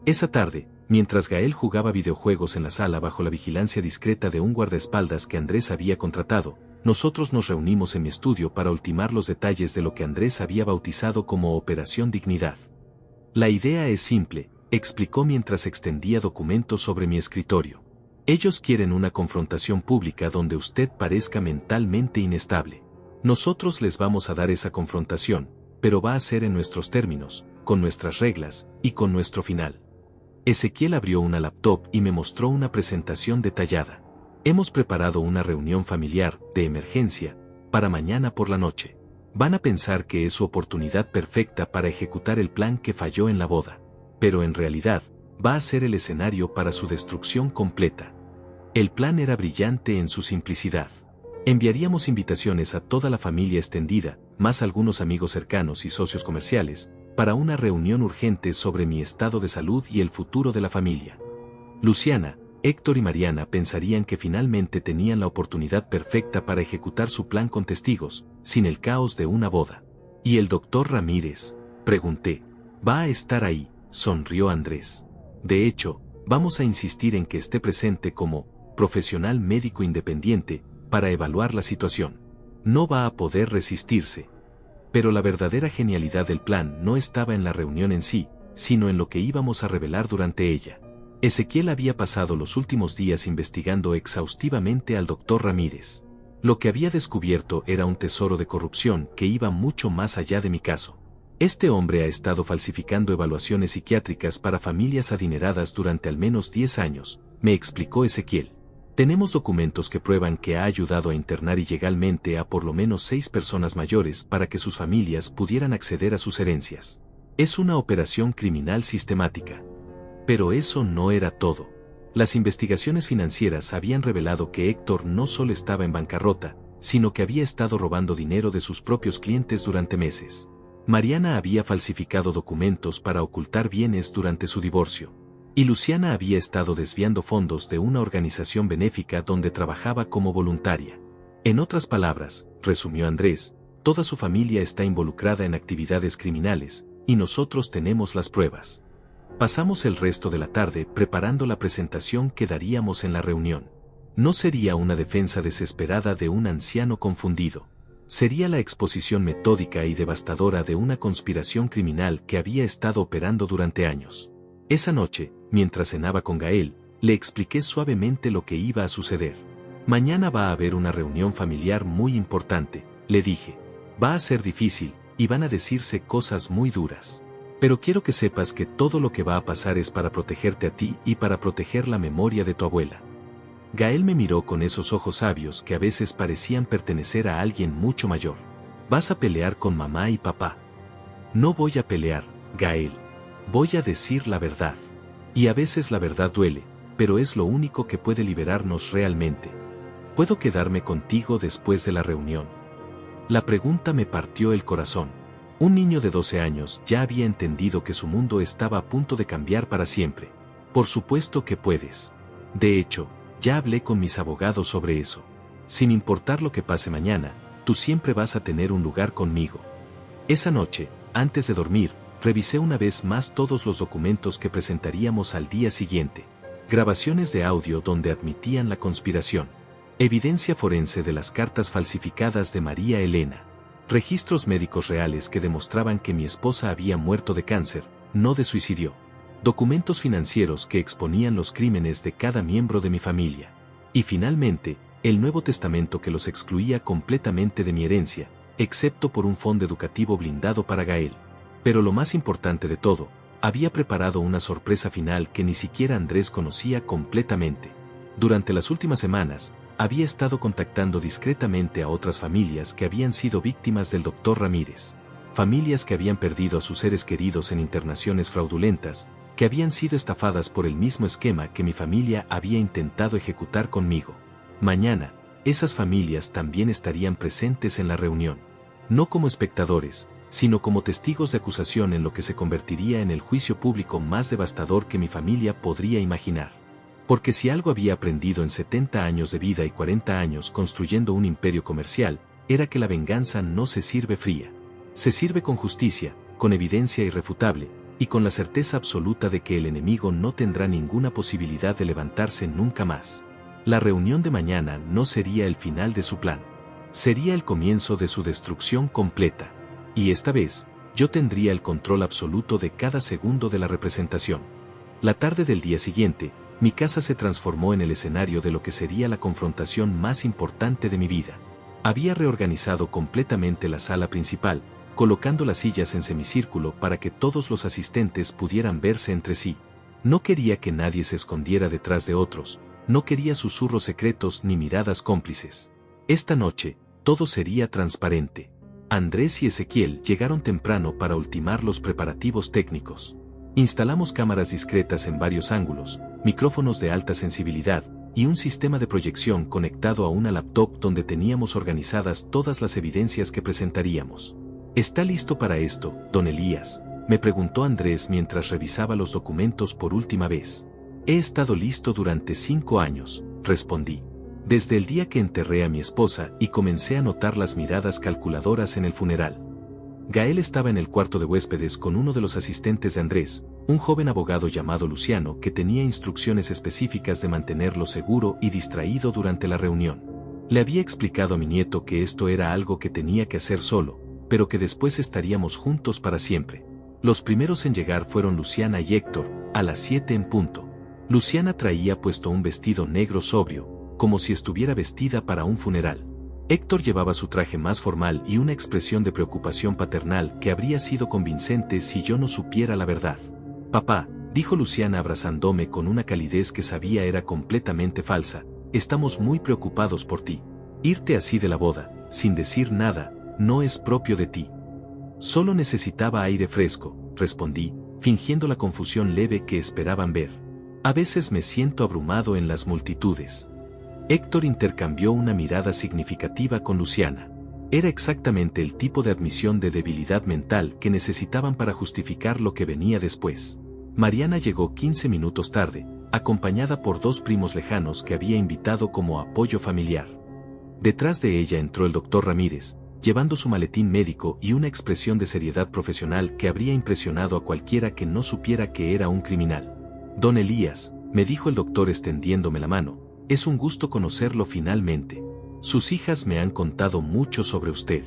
Esa tarde, mientras Gael jugaba videojuegos en la sala bajo la vigilancia discreta de un guardaespaldas que Andrés había contratado, nosotros nos reunimos en mi estudio para ultimar los detalles de lo que Andrés había bautizado como Operación Dignidad. La idea es simple, explicó mientras extendía documentos sobre mi escritorio. Ellos quieren una confrontación pública donde usted parezca mentalmente inestable. Nosotros les vamos a dar esa confrontación, pero va a ser en nuestros términos, con nuestras reglas, y con nuestro final. Ezequiel abrió una laptop y me mostró una presentación detallada. Hemos preparado una reunión familiar, de emergencia, para mañana por la noche. Van a pensar que es su oportunidad perfecta para ejecutar el plan que falló en la boda. Pero en realidad, va a ser el escenario para su destrucción completa. El plan era brillante en su simplicidad. Enviaríamos invitaciones a toda la familia extendida, más algunos amigos cercanos y socios comerciales, para una reunión urgente sobre mi estado de salud y el futuro de la familia. Luciana, Héctor y Mariana pensarían que finalmente tenían la oportunidad perfecta para ejecutar su plan con testigos, sin el caos de una boda. ¿Y el doctor Ramírez? Pregunté. Va a estar ahí, sonrió Andrés. De hecho, vamos a insistir en que esté presente como profesional médico independiente, para evaluar la situación. No va a poder resistirse. Pero la verdadera genialidad del plan no estaba en la reunión en sí, sino en lo que íbamos a revelar durante ella. Ezequiel había pasado los últimos días investigando exhaustivamente al doctor Ramírez. Lo que había descubierto era un tesoro de corrupción que iba mucho más allá de mi caso. Este hombre ha estado falsificando evaluaciones psiquiátricas para familias adineradas durante al menos 10 años, me explicó Ezequiel. Tenemos documentos que prueban que ha ayudado a internar ilegalmente a por lo menos 6 personas mayores para que sus familias pudieran acceder a sus herencias. Es una operación criminal sistemática. Pero eso no era todo. Las investigaciones financieras habían revelado que Héctor no solo estaba en bancarrota, sino que había estado robando dinero de sus propios clientes durante meses. Mariana había falsificado documentos para ocultar bienes durante su divorcio. Y Luciana había estado desviando fondos de una organización benéfica donde trabajaba como voluntaria. En otras palabras, resumió Andrés, toda su familia está involucrada en actividades criminales, y nosotros tenemos las pruebas. Pasamos el resto de la tarde preparando la presentación que daríamos en la reunión. No sería una defensa desesperada de un anciano confundido. Sería la exposición metódica y devastadora de una conspiración criminal que había estado operando durante años. Esa noche, mientras cenaba con Gael, le expliqué suavemente lo que iba a suceder. Mañana va a haber una reunión familiar muy importante, le dije. Va a ser difícil, y van a decirse cosas muy duras. Pero quiero que sepas que todo lo que va a pasar es para protegerte a ti y para proteger la memoria de tu abuela. Gael me miró con esos ojos sabios que a veces parecían pertenecer a alguien mucho mayor. Vas a pelear con mamá y papá. No voy a pelear, Gael. Voy a decir la verdad. Y a veces la verdad duele, pero es lo único que puede liberarnos realmente. ¿Puedo quedarme contigo después de la reunión? La pregunta me partió el corazón. Un niño de 12 años ya había entendido que su mundo estaba a punto de cambiar para siempre. Por supuesto que puedes. De hecho, ya hablé con mis abogados sobre eso. Sin importar lo que pase mañana, tú siempre vas a tener un lugar conmigo. Esa noche, antes de dormir, revisé una vez más todos los documentos que presentaríamos al día siguiente. Grabaciones de audio donde admitían la conspiración. Evidencia forense de las cartas falsificadas de María Elena. Registros médicos reales que demostraban que mi esposa había muerto de cáncer, no de suicidio. Documentos financieros que exponían los crímenes de cada miembro de mi familia. Y finalmente, el Nuevo Testamento que los excluía completamente de mi herencia, excepto por un fondo educativo blindado para Gael. Pero lo más importante de todo, había preparado una sorpresa final que ni siquiera Andrés conocía completamente. Durante las últimas semanas, había estado contactando discretamente a otras familias que habían sido víctimas del Dr. Ramírez. Familias que habían perdido a sus seres queridos en internaciones fraudulentas, que habían sido estafadas por el mismo esquema que mi familia había intentado ejecutar conmigo. Mañana, esas familias también estarían presentes en la reunión. No como espectadores, sino como testigos de acusación en lo que se convertiría en el juicio público más devastador que mi familia podría imaginar. Porque si algo había aprendido en 70 años de vida y 40 años construyendo un imperio comercial, era que la venganza no se sirve fría. Se sirve con justicia, con evidencia irrefutable, y con la certeza absoluta de que el enemigo no tendrá ninguna posibilidad de levantarse nunca más. La reunión de mañana no sería el final de su plan. Sería el comienzo de su destrucción completa. Y esta vez, yo tendría el control absoluto de cada segundo de la representación. La tarde del día siguiente, mi casa se transformó en el escenario de lo que sería la confrontación más importante de mi vida. Había reorganizado completamente la sala principal, colocando las sillas en semicírculo para que todos los asistentes pudieran verse entre sí. No quería que nadie se escondiera detrás de otros, no quería susurros secretos ni miradas cómplices. Esta noche, todo sería transparente. Andrés y Ezequiel llegaron temprano para ultimar los preparativos técnicos. Instalamos cámaras discretas en varios ángulos, micrófonos de alta sensibilidad, y un sistema de proyección conectado a una laptop donde teníamos organizadas todas las evidencias que presentaríamos. ¿Está listo para esto, don Elías?, me preguntó Andrés mientras revisaba los documentos por última vez. He estado listo durante 5 años, respondí. Desde el día que enterré a mi esposa y comencé a notar las miradas calculadoras en el funeral. Gael estaba en el cuarto de huéspedes con uno de los asistentes de Andrés, un joven abogado llamado Luciano que tenía instrucciones específicas de mantenerlo seguro y distraído durante la reunión. Le había explicado a mi nieto que esto era algo que tenía que hacer solo, pero que después estaríamos juntos para siempre. Los primeros en llegar fueron Luciana y Héctor, a las 7 en punto. Luciana traía puesto un vestido negro sobrio, como si estuviera vestida para un funeral. Héctor llevaba su traje más formal y una expresión de preocupación paternal que habría sido convincente si yo no supiera la verdad. Papá, dijo Luciana abrazándome con una calidez que sabía era completamente falsa, estamos muy preocupados por ti. Irte así de la boda, sin decir nada, no es propio de ti. Solo necesitaba aire fresco, respondí, fingiendo la confusión leve que esperaban ver. A veces me siento abrumado en las multitudes. Héctor intercambió una mirada significativa con Luciana. Era exactamente el tipo de admisión de debilidad mental que necesitaban para justificar lo que venía después. Mariana llegó 15 minutos tarde, acompañada por 2 primos lejanos que había invitado como apoyo familiar. Detrás de ella entró el Dr. Ramírez, llevando su maletín médico y una expresión de seriedad profesional que habría impresionado a cualquiera que no supiera que era un criminal. Don Elías, me dijo el doctor extendiéndome la mano, es un gusto conocerlo finalmente. Sus hijas me han contado mucho sobre usted.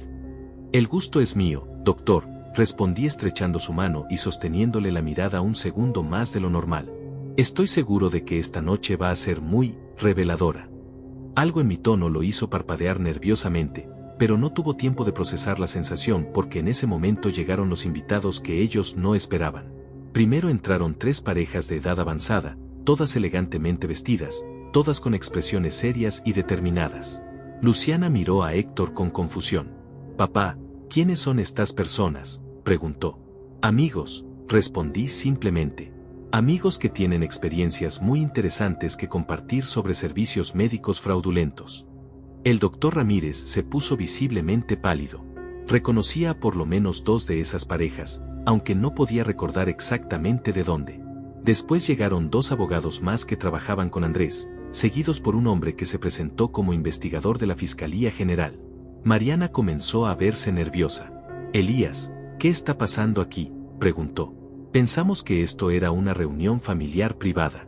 El gusto es mío, doctor, respondí estrechando su mano y sosteniéndole la mirada un segundo más de lo normal. Estoy seguro de que esta noche va a ser muy reveladora. Algo en mi tono lo hizo parpadear nerviosamente, pero no tuvo tiempo de procesar la sensación porque en ese momento llegaron los invitados que ellos no esperaban. Primero entraron 3 parejas de edad avanzada, todas elegantemente vestidas, todas con expresiones serias y determinadas. Luciana miró a Héctor con confusión. Papá, ¿quiénes son estas personas?, preguntó. Amigos, respondí simplemente. Amigos que tienen experiencias muy interesantes que compartir sobre servicios médicos fraudulentos. El doctor Ramírez se puso visiblemente pálido. Reconocía a por lo menos 2 de esas parejas, aunque no podía recordar exactamente de dónde. Después llegaron 2 abogados más que trabajaban con Andrés, seguidos por un hombre que se presentó como investigador de la Fiscalía General. Mariana comenzó a verse nerviosa. Elías, ¿qué está pasando aquí?, preguntó. Pensamos que esto era una reunión familiar privada.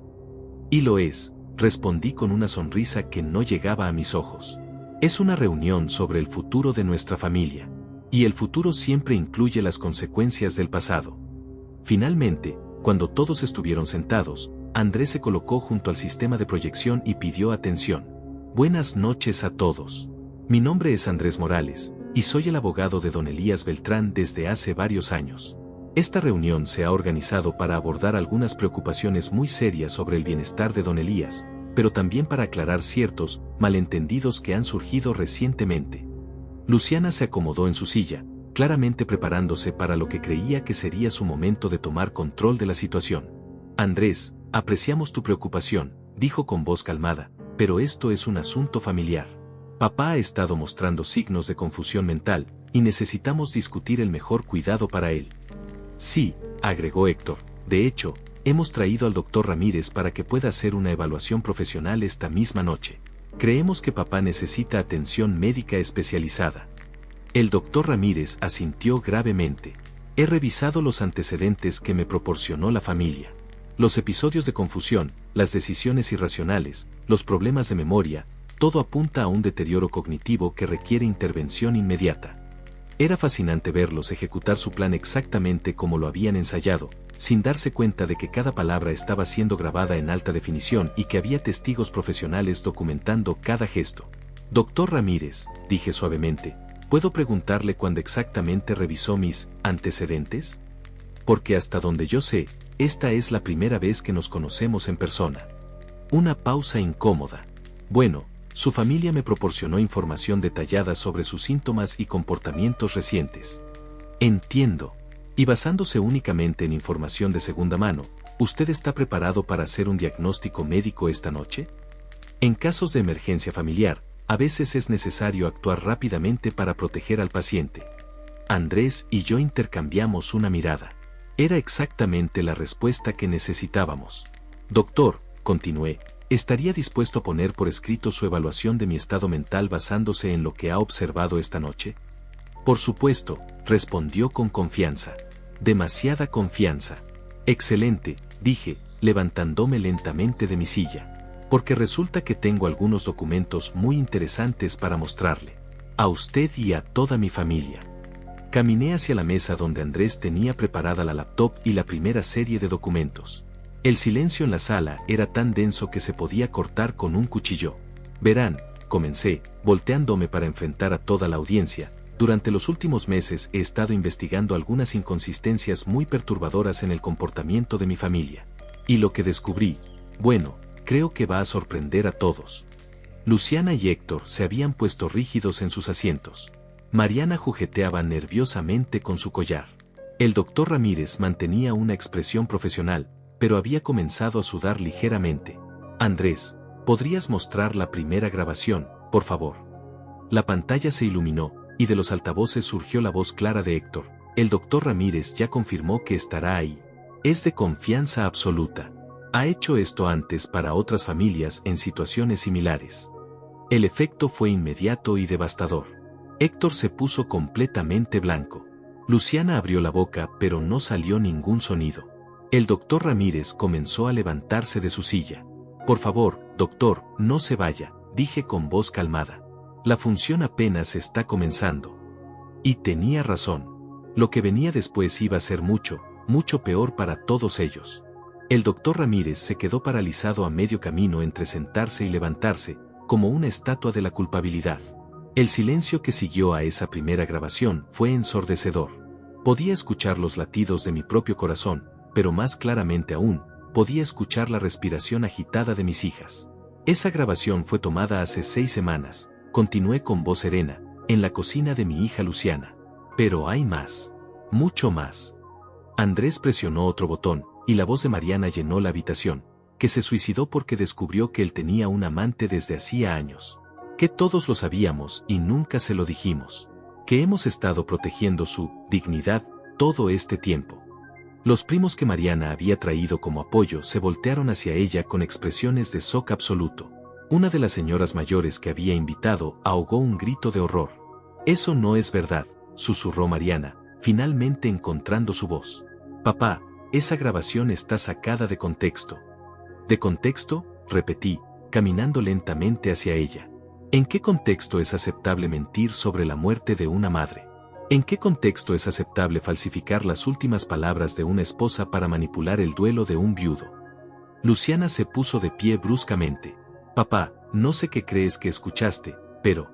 Y lo es, respondí con una sonrisa que no llegaba a mis ojos. Es una reunión sobre el futuro de nuestra familia. Y el futuro siempre incluye las consecuencias del pasado. Finalmente, cuando todos estuvieron sentados, Andrés se colocó junto al sistema de proyección y pidió atención. Buenas noches a todos. Mi nombre es Andrés Morales, y soy el abogado de don Elías Beltrán desde hace varios años. Esta reunión se ha organizado para abordar algunas preocupaciones muy serias sobre el bienestar de don Elías, pero también para aclarar ciertos malentendidos que han surgido recientemente. Luciana se acomodó en su silla, claramente preparándose para lo que creía que sería su momento de tomar control de la situación. Andrés, apreciamos tu preocupación, dijo con voz calmada, pero esto es un asunto familiar. Papá ha estado mostrando signos de confusión mental, y necesitamos discutir el mejor cuidado para él. Sí, agregó Héctor, de hecho, hemos traído al doctor Ramírez para que pueda hacer una evaluación profesional esta misma noche. Creemos que papá necesita atención médica especializada. El doctor Ramírez asintió gravemente. He revisado los antecedentes que me proporcionó la familia. Los episodios de confusión, las decisiones irracionales, los problemas de memoria, todo apunta a un deterioro cognitivo que requiere intervención inmediata. Era fascinante verlos ejecutar su plan exactamente como lo habían ensayado, sin darse cuenta de que cada palabra estaba siendo grabada en alta definición y que había testigos profesionales documentando cada gesto. Doctor Ramírez, dije suavemente, ¿puedo preguntarle cuándo exactamente revisó mis antecedentes? Porque hasta donde yo sé, esta es la primera vez que nos conocemos en persona. Una pausa incómoda. Bueno, su familia me proporcionó información detallada sobre sus síntomas y comportamientos recientes. Entiendo. Y basándose únicamente en información de segunda mano, ¿usted está preparado para hacer un diagnóstico médico esta noche? En casos de emergencia familiar, a veces es necesario actuar rápidamente para proteger al paciente. Andrés y yo intercambiamos una mirada. Era exactamente la respuesta que necesitábamos. Doctor, continué, ¿estaría dispuesto a poner por escrito su evaluación de mi estado mental basándose en lo que ha observado esta noche? Por supuesto, respondió con confianza. Demasiada confianza. Excelente, dije, levantándome lentamente de mi silla. Porque resulta que tengo algunos documentos muy interesantes para mostrarle. A usted y a toda mi familia. Caminé hacia la mesa donde Andrés tenía preparada la laptop y la primera serie de documentos. El silencio en la sala era tan denso que se podía cortar con un cuchillo. Verán, comencé, volteándome para enfrentar a toda la audiencia. Durante los últimos meses he estado investigando algunas inconsistencias muy perturbadoras en el comportamiento de mi familia. Y lo que descubrí, bueno, creo que va a sorprender a todos. Luciana y Héctor se habían puesto rígidos en sus asientos. Mariana jugueteaba nerviosamente con su collar. El doctor Ramírez mantenía una expresión profesional, pero había comenzado a sudar ligeramente. Andrés, ¿podrías mostrar la primera grabación, por favor? La pantalla se iluminó, y de los altavoces surgió la voz clara de Héctor. El doctor Ramírez ya confirmó que estará ahí. Es de confianza absoluta. Ha hecho esto antes para otras familias en situaciones similares. El efecto fue inmediato y devastador. Héctor se puso completamente blanco. Luciana abrió la boca pero no salió ningún sonido. El doctor Ramírez comenzó a levantarse de su silla. Por favor, doctor, no se vaya, dije con voz calmada. La función apenas está comenzando. Y tenía razón. Lo que venía después iba a ser mucho, mucho peor para todos ellos. El doctor Ramírez se quedó paralizado a medio camino entre sentarse y levantarse, como una estatua de la culpabilidad. El silencio que siguió a esa primera grabación fue ensordecedor. Podía escuchar los latidos de mi propio corazón, pero más claramente aún, podía escuchar la respiración agitada de mis hijas. Esa grabación fue tomada hace 6 semanas, continué con voz serena, en la cocina de mi hija Luciana. Pero hay más. Mucho más. Andrés presionó otro botón, y la voz de Mariana llenó la habitación, que se suicidó porque descubrió que él tenía un amante desde hacía años. Que todos lo sabíamos y nunca se lo dijimos. Que hemos estado protegiendo su dignidad todo este tiempo. Los primos que Mariana había traído como apoyo se voltearon hacia ella con expresiones de shock absoluto. Una de las señoras mayores que había invitado ahogó un grito de horror. Eso no es verdad, susurró Mariana, finalmente encontrando su voz. Papá, esa grabación está sacada de contexto. ¿De contexto?, repetí, caminando lentamente hacia ella. ¿En qué contexto es aceptable mentir sobre la muerte de una madre? ¿En qué contexto es aceptable falsificar las últimas palabras de una esposa para manipular el duelo de un viudo? Luciana se puso de pie bruscamente. Papá, no sé qué crees que escuchaste, pero...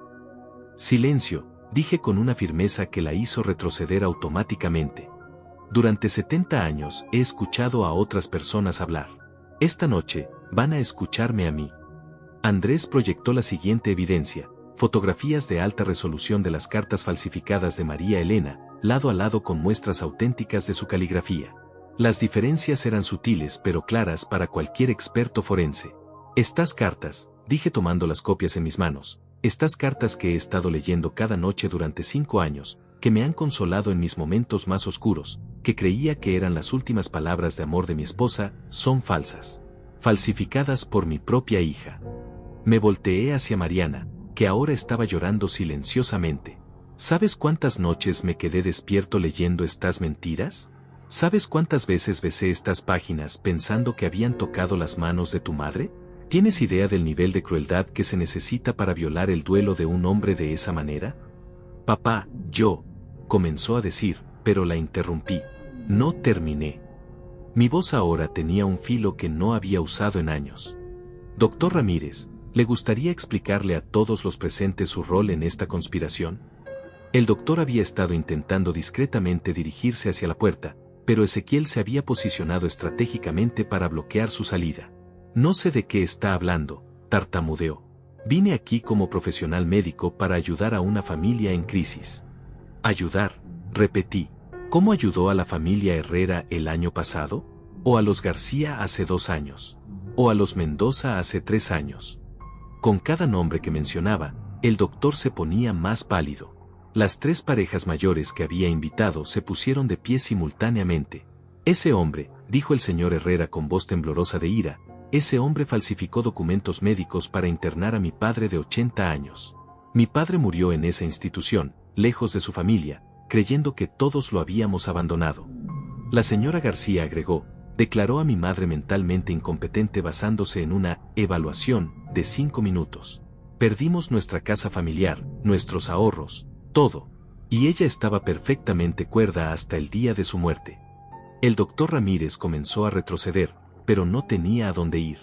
Silencio, dije con una firmeza que la hizo retroceder automáticamente. Durante 70 años he escuchado a otras personas hablar. Esta noche, van a escucharme a mí. Andrés proyectó la siguiente evidencia: fotografías de alta resolución de las cartas falsificadas de María Elena, lado a lado con muestras auténticas de su caligrafía. Las diferencias eran sutiles pero claras para cualquier experto forense. Estas cartas, dije tomando las copias en mis manos, estas cartas que he estado leyendo cada noche durante 5 años, que me han consolado en mis momentos más oscuros, que creía que eran las últimas palabras de amor de mi esposa, son falsas. Falsificadas por mi propia hija. Me volteé hacia Mariana, que ahora estaba llorando silenciosamente. ¿Sabes cuántas noches me quedé despierto leyendo estas mentiras? ¿Sabes cuántas veces besé estas páginas pensando que habían tocado las manos de tu madre? ¿Tienes idea del nivel de crueldad que se necesita para violar el duelo de un hombre de esa manera? Papá, comenzó a decir, pero la interrumpí. No terminé. Mi voz ahora tenía un filo que no había usado en años. Doctor Ramírez, ¿le gustaría explicarle a todos los presentes su rol en esta conspiración? El doctor había estado intentando discretamente dirigirse hacia la puerta, pero Ezequiel se había posicionado estratégicamente para bloquear su salida. No sé de qué está hablando, tartamudeó. Vine aquí como profesional médico para ayudar a una familia en crisis. Ayudar, repetí. ¿Cómo ayudó a la familia Herrera el año pasado? ¿O a los García hace 2 años? ¿O a los Mendoza hace 3 años? Con cada nombre que mencionaba, el doctor se ponía más pálido. Las 3 parejas mayores que había invitado se pusieron de pie simultáneamente. Ese hombre, dijo el señor Herrera con voz temblorosa de ira, ese hombre falsificó documentos médicos para internar a mi padre de 80 años. Mi padre murió en esa institución, lejos de su familia, creyendo que todos lo habíamos abandonado. La señora García agregó, declaró a mi madre mentalmente incompetente basándose en una evaluación de 5 minutos. Perdimos nuestra casa familiar, nuestros ahorros, todo. Y ella estaba perfectamente cuerda hasta el día de su muerte. El doctor Ramírez comenzó a retroceder, pero no tenía a dónde ir.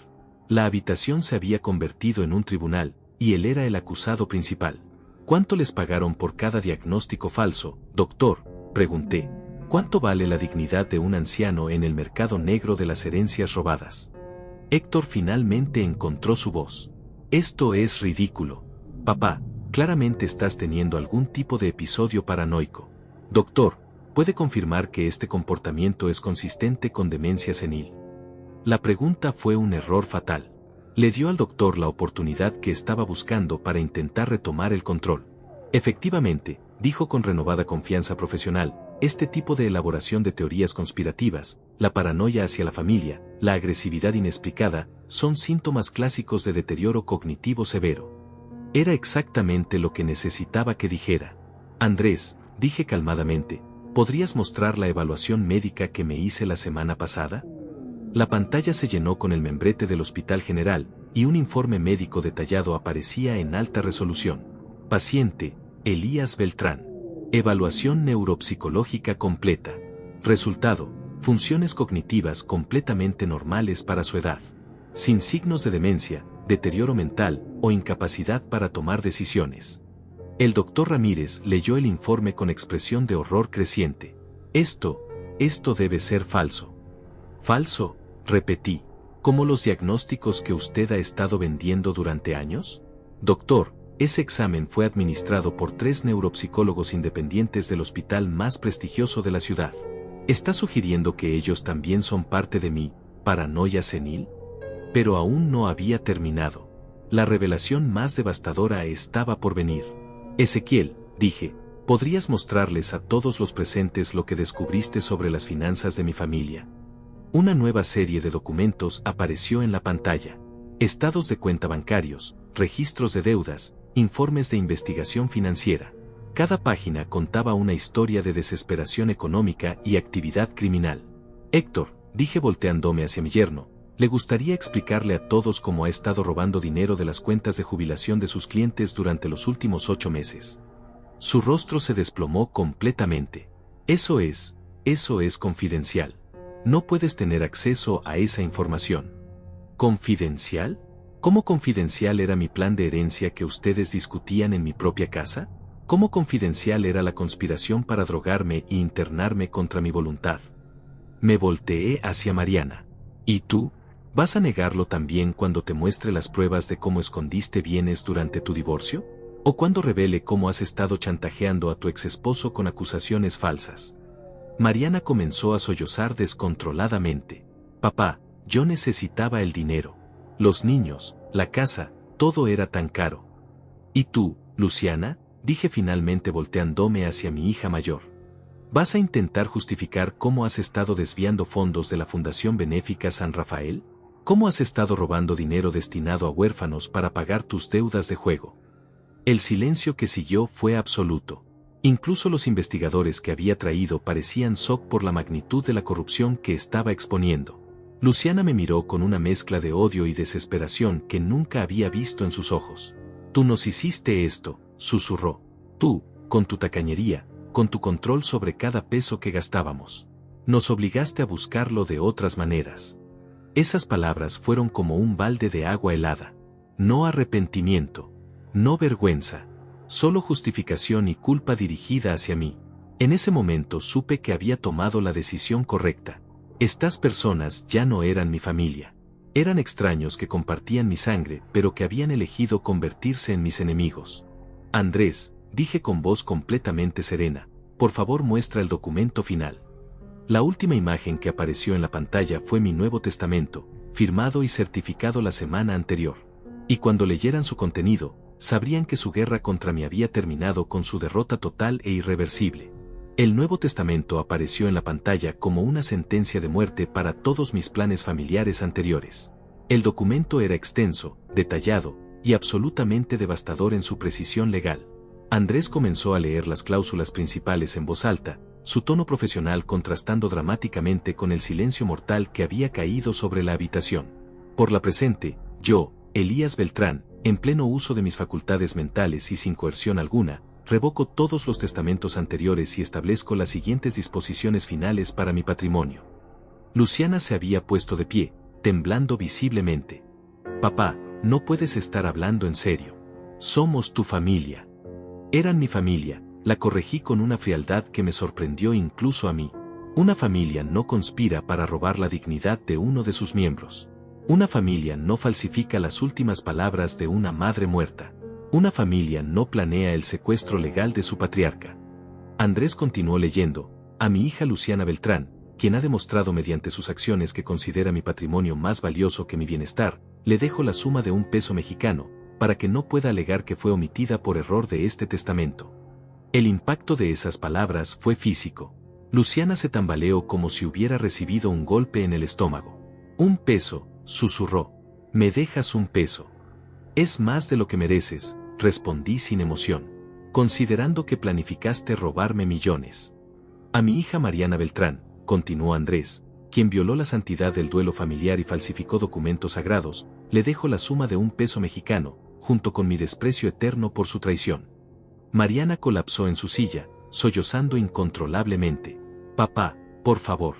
La habitación se había convertido en un tribunal, y él era el acusado principal. ¿Cuánto les pagaron por cada diagnóstico falso, doctor?, pregunté. ¿Cuánto vale la dignidad de un anciano en el mercado negro de las herencias robadas? Héctor finalmente encontró su voz. Esto es ridículo. Papá, claramente estás teniendo algún tipo de episodio paranoico. Doctor, ¿puede confirmar que este comportamiento es consistente con demencia senil? La pregunta fue un error fatal. Le dio al doctor la oportunidad que estaba buscando para intentar retomar el control. Efectivamente, dijo con renovada confianza profesional, este tipo de elaboración de teorías conspirativas, la paranoia hacia la familia, la agresividad inexplicada, son síntomas clásicos de deterioro cognitivo severo. Era exactamente lo que necesitaba que dijera. Andrés, dije calmadamente, ¿podrías mostrar la evaluación médica que me hice la semana pasada? La pantalla se llenó con el membrete del Hospital General, y un informe médico detallado aparecía en alta resolución. Paciente, Elías Beltrán. Evaluación neuropsicológica completa. Resultado, funciones cognitivas completamente normales para su edad. Sin signos de demencia, deterioro mental o incapacidad para tomar decisiones. El doctor Ramírez leyó el informe con expresión de horror creciente. Esto debe ser falso. ¿Falso?, repetí. ¿Como los diagnósticos que usted ha estado vendiendo durante años? Doctor, ese examen fue administrado por 3 neuropsicólogos independientes del hospital más prestigioso de la ciudad. ¿Está sugiriendo que ellos también son parte de mi paranoia senil? Pero aún no había terminado. La revelación más devastadora estaba por venir. Ezequiel, dije, ¿podrías mostrarles a todos los presentes lo que descubriste sobre las finanzas de mi familia? Una nueva serie de documentos apareció en la pantalla. Estados de cuenta bancarios, registros de deudas, informes de investigación financiera. Cada página contaba una historia de desesperación económica y actividad criminal. Héctor, dije volteándome hacia mi yerno, ¿le gustaría explicarle a todos cómo ha estado robando dinero de las cuentas de jubilación de sus clientes durante los últimos 8 meses? Su rostro se desplomó completamente. Eso es confidencial. No puedes tener acceso a esa información. ¿Confidencial? ¿Cómo confidencial era mi plan de herencia que ustedes discutían en mi propia casa? ¿Cómo confidencial era la conspiración para drogarme e internarme contra mi voluntad? Me volteé hacia Mariana. ¿Y tú? ¿Vas a negarlo también cuando te muestre las pruebas de cómo escondiste bienes durante tu divorcio? ¿O cuando revele cómo has estado chantajeando a tu exesposo con acusaciones falsas? Mariana comenzó a sollozar descontroladamente. Papá, yo necesitaba el dinero. Los niños, la casa, todo era tan caro. ¿Y tú, Luciana? Dije finalmente volteándome hacia mi hija mayor. ¿Vas a intentar justificar cómo has estado desviando fondos de la Fundación Benéfica San Rafael? ¿Cómo has estado robando dinero destinado a huérfanos para pagar tus deudas de juego? El silencio que siguió fue absoluto. Incluso los investigadores que había traído parecían shock por la magnitud de la corrupción que estaba exponiendo. Luciana me miró con una mezcla de odio y desesperación que nunca había visto en sus ojos. Tú nos hiciste esto, susurró. Tú, con tu tacañería, con tu control sobre cada peso que gastábamos. Nos obligaste a buscarlo de otras maneras. Esas palabras fueron como un balde de agua helada. No arrepentimiento. No vergüenza. Solo justificación y culpa dirigida hacia mí. En ese momento supe que había tomado la decisión correcta. Estas personas ya no eran mi familia. Eran extraños que compartían mi sangre, pero que habían elegido convertirse en mis enemigos. Andrés, dije con voz completamente serena, por favor muestra el documento final. La última imagen que apareció en la pantalla fue mi Nuevo Testamento, firmado y certificado la semana anterior. Y cuando leyeran su contenido, sabrían que su guerra contra mí había terminado con su derrota total e irreversible. El Nuevo Testamento apareció en la pantalla como una sentencia de muerte para todos mis planes familiares anteriores. El documento era extenso, detallado, y absolutamente devastador en su precisión legal. Andrés comenzó a leer las cláusulas principales en voz alta, su tono profesional contrastando dramáticamente con el silencio mortal que había caído sobre la habitación. Por la presente, yo, Elías Beltrán, en pleno uso de mis facultades mentales y sin coerción alguna, revoco todos los testamentos anteriores y establezco las siguientes disposiciones finales para mi patrimonio. Luciana se había puesto de pie, temblando visiblemente. Papá, no puedes estar hablando en serio. Somos tu familia. Eran mi familia, la corregí con una frialdad que me sorprendió incluso a mí. Una familia no conspira para robar la dignidad de uno de sus miembros. Una familia no falsifica las últimas palabras de una madre muerta. Una familia no planea el secuestro legal de su patriarca. Andrés continuó leyendo, a mi hija Luciana Beltrán, quien ha demostrado mediante sus acciones que considera mi patrimonio más valioso que mi bienestar, le dejo la suma de $1 para que no pueda alegar que fue omitida por error de este testamento. El impacto de esas palabras fue físico. Luciana se tambaleó como si hubiera recibido un golpe en el estómago. $1, susurró. ¿Me dejas $1? Es más de lo que mereces, respondí sin emoción, considerando que planificaste robarme millones. A mi hija Mariana Beltrán, continuó Andrés, quien violó la santidad del duelo familiar y falsificó documentos sagrados, le dejo la suma de $1, junto con mi desprecio eterno por su traición. Mariana colapsó en su silla, sollozando incontrolablemente. Papá, por favor.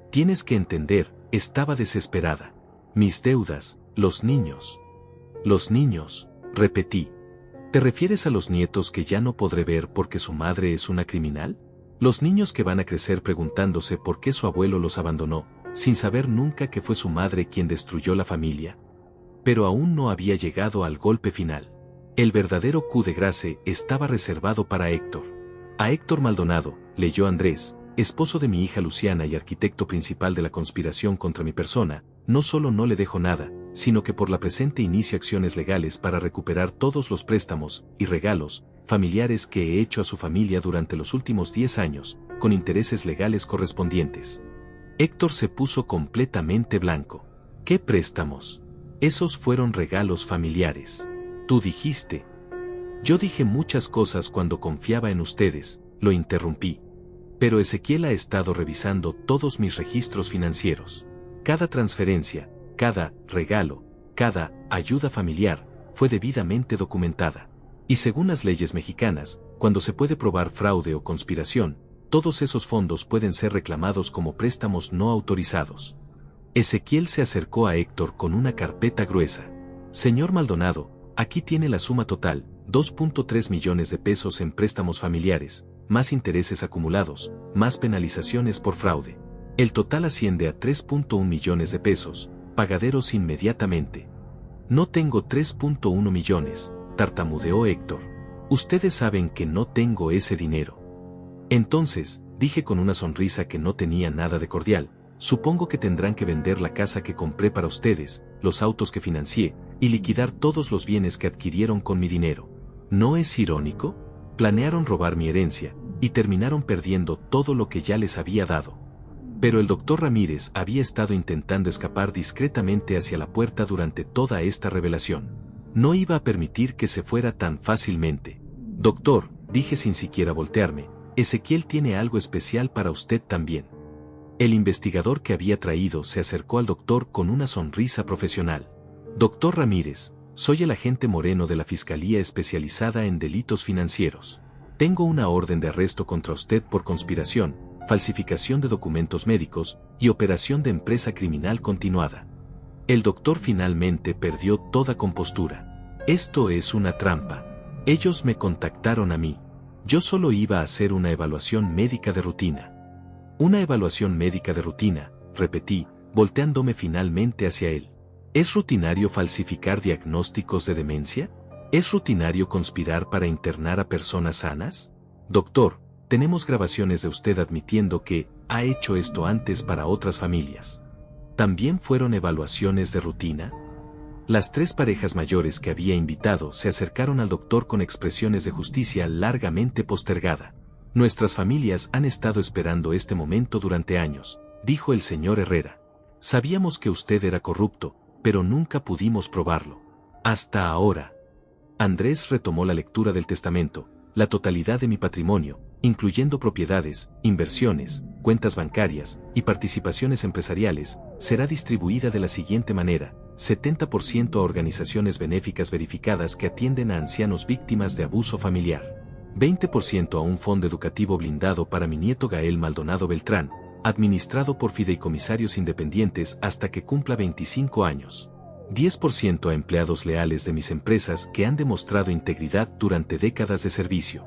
Tienes que entender, estaba desesperada. Mis deudas, los niños. Los niños, repetí. ¿Te refieres a los nietos que ya no podré ver porque su madre es una criminal? Los niños que van a crecer preguntándose por qué su abuelo los abandonó, sin saber nunca que fue su madre quien destruyó la familia. Pero aún no había llegado al golpe final. El verdadero coup de grâce estaba reservado para Héctor. A Héctor Maldonado, leyó Andrés, esposo de mi hija Luciana y arquitecto principal de la conspiración contra mi persona, no solo no le dejo nada, sino que por la presente inicio acciones legales para recuperar todos los préstamos y regalos familiares que he hecho a su familia durante los últimos 10 años, con intereses legales correspondientes. Héctor se puso completamente blanco. ¿Qué préstamos? Esos fueron regalos familiares. Tú dijiste. Yo dije muchas cosas cuando confiaba en ustedes, lo interrumpí. Pero Ezequiel ha estado revisando todos mis registros financieros. Cada transferencia, cada regalo, cada ayuda familiar, fue debidamente documentada. Y según las leyes mexicanas, cuando se puede probar fraude o conspiración, todos esos fondos pueden ser reclamados como préstamos no autorizados. Ezequiel se acercó a Héctor con una carpeta gruesa. Señor Maldonado, aquí tiene la suma total, 2.3 millones de pesos en préstamos familiares, más intereses acumulados, más penalizaciones por fraude. El total asciende a 3.1 millones de pesos, pagaderos inmediatamente. No tengo 3.1 millones, tartamudeó Héctor. Ustedes saben que no tengo ese dinero. Entonces, dije con una sonrisa que no tenía nada de cordial, supongo que tendrán que vender la casa que compré para ustedes, los autos que financié, y liquidar todos los bienes que adquirieron con mi dinero. ¿No es irónico? Planearon robar mi herencia, y terminaron perdiendo todo lo que ya les había dado. Pero el doctor Ramírez había estado intentando escapar discretamente hacia la puerta durante toda esta revelación. No iba a permitir que se fuera tan fácilmente. Doctor, dije sin siquiera voltearme, Ezequiel tiene algo especial para usted también. El investigador que había traído se acercó al doctor con una sonrisa profesional. Doctor Ramírez, soy el agente Moreno de la Fiscalía especializada en delitos financieros. Tengo una orden de arresto contra usted por conspiración, falsificación de documentos médicos y operación de empresa criminal continuada. El doctor finalmente perdió toda compostura. Esto es una trampa. Ellos me contactaron a mí. Yo solo iba a hacer una evaluación médica de rutina. Una evaluación médica de rutina, repetí, volteándome finalmente hacia él. ¿Es rutinario falsificar diagnósticos de demencia? ¿Es rutinario conspirar para internar a personas sanas? Doctor, tenemos grabaciones de usted admitiendo que ha hecho esto antes para otras familias. ¿También fueron evaluaciones de rutina? Las 3 parejas mayores que había invitado se acercaron al doctor con expresiones de justicia largamente postergada. Nuestras familias han estado esperando este momento durante años, dijo el señor Herrera. Sabíamos que usted era corrupto, pero nunca pudimos probarlo. Hasta ahora. Andrés retomó la lectura del testamento. La totalidad de mi patrimonio, incluyendo propiedades, inversiones, cuentas bancarias y participaciones empresariales, será distribuida de la siguiente manera: 70% a organizaciones benéficas verificadas que atienden a ancianos víctimas de abuso familiar, 20% a un fondo educativo blindado para mi nieto Gael Maldonado Beltrán, administrado por fideicomisarios independientes hasta que cumpla 25 años, 10% a empleados leales de mis empresas que han demostrado integridad durante décadas de servicio.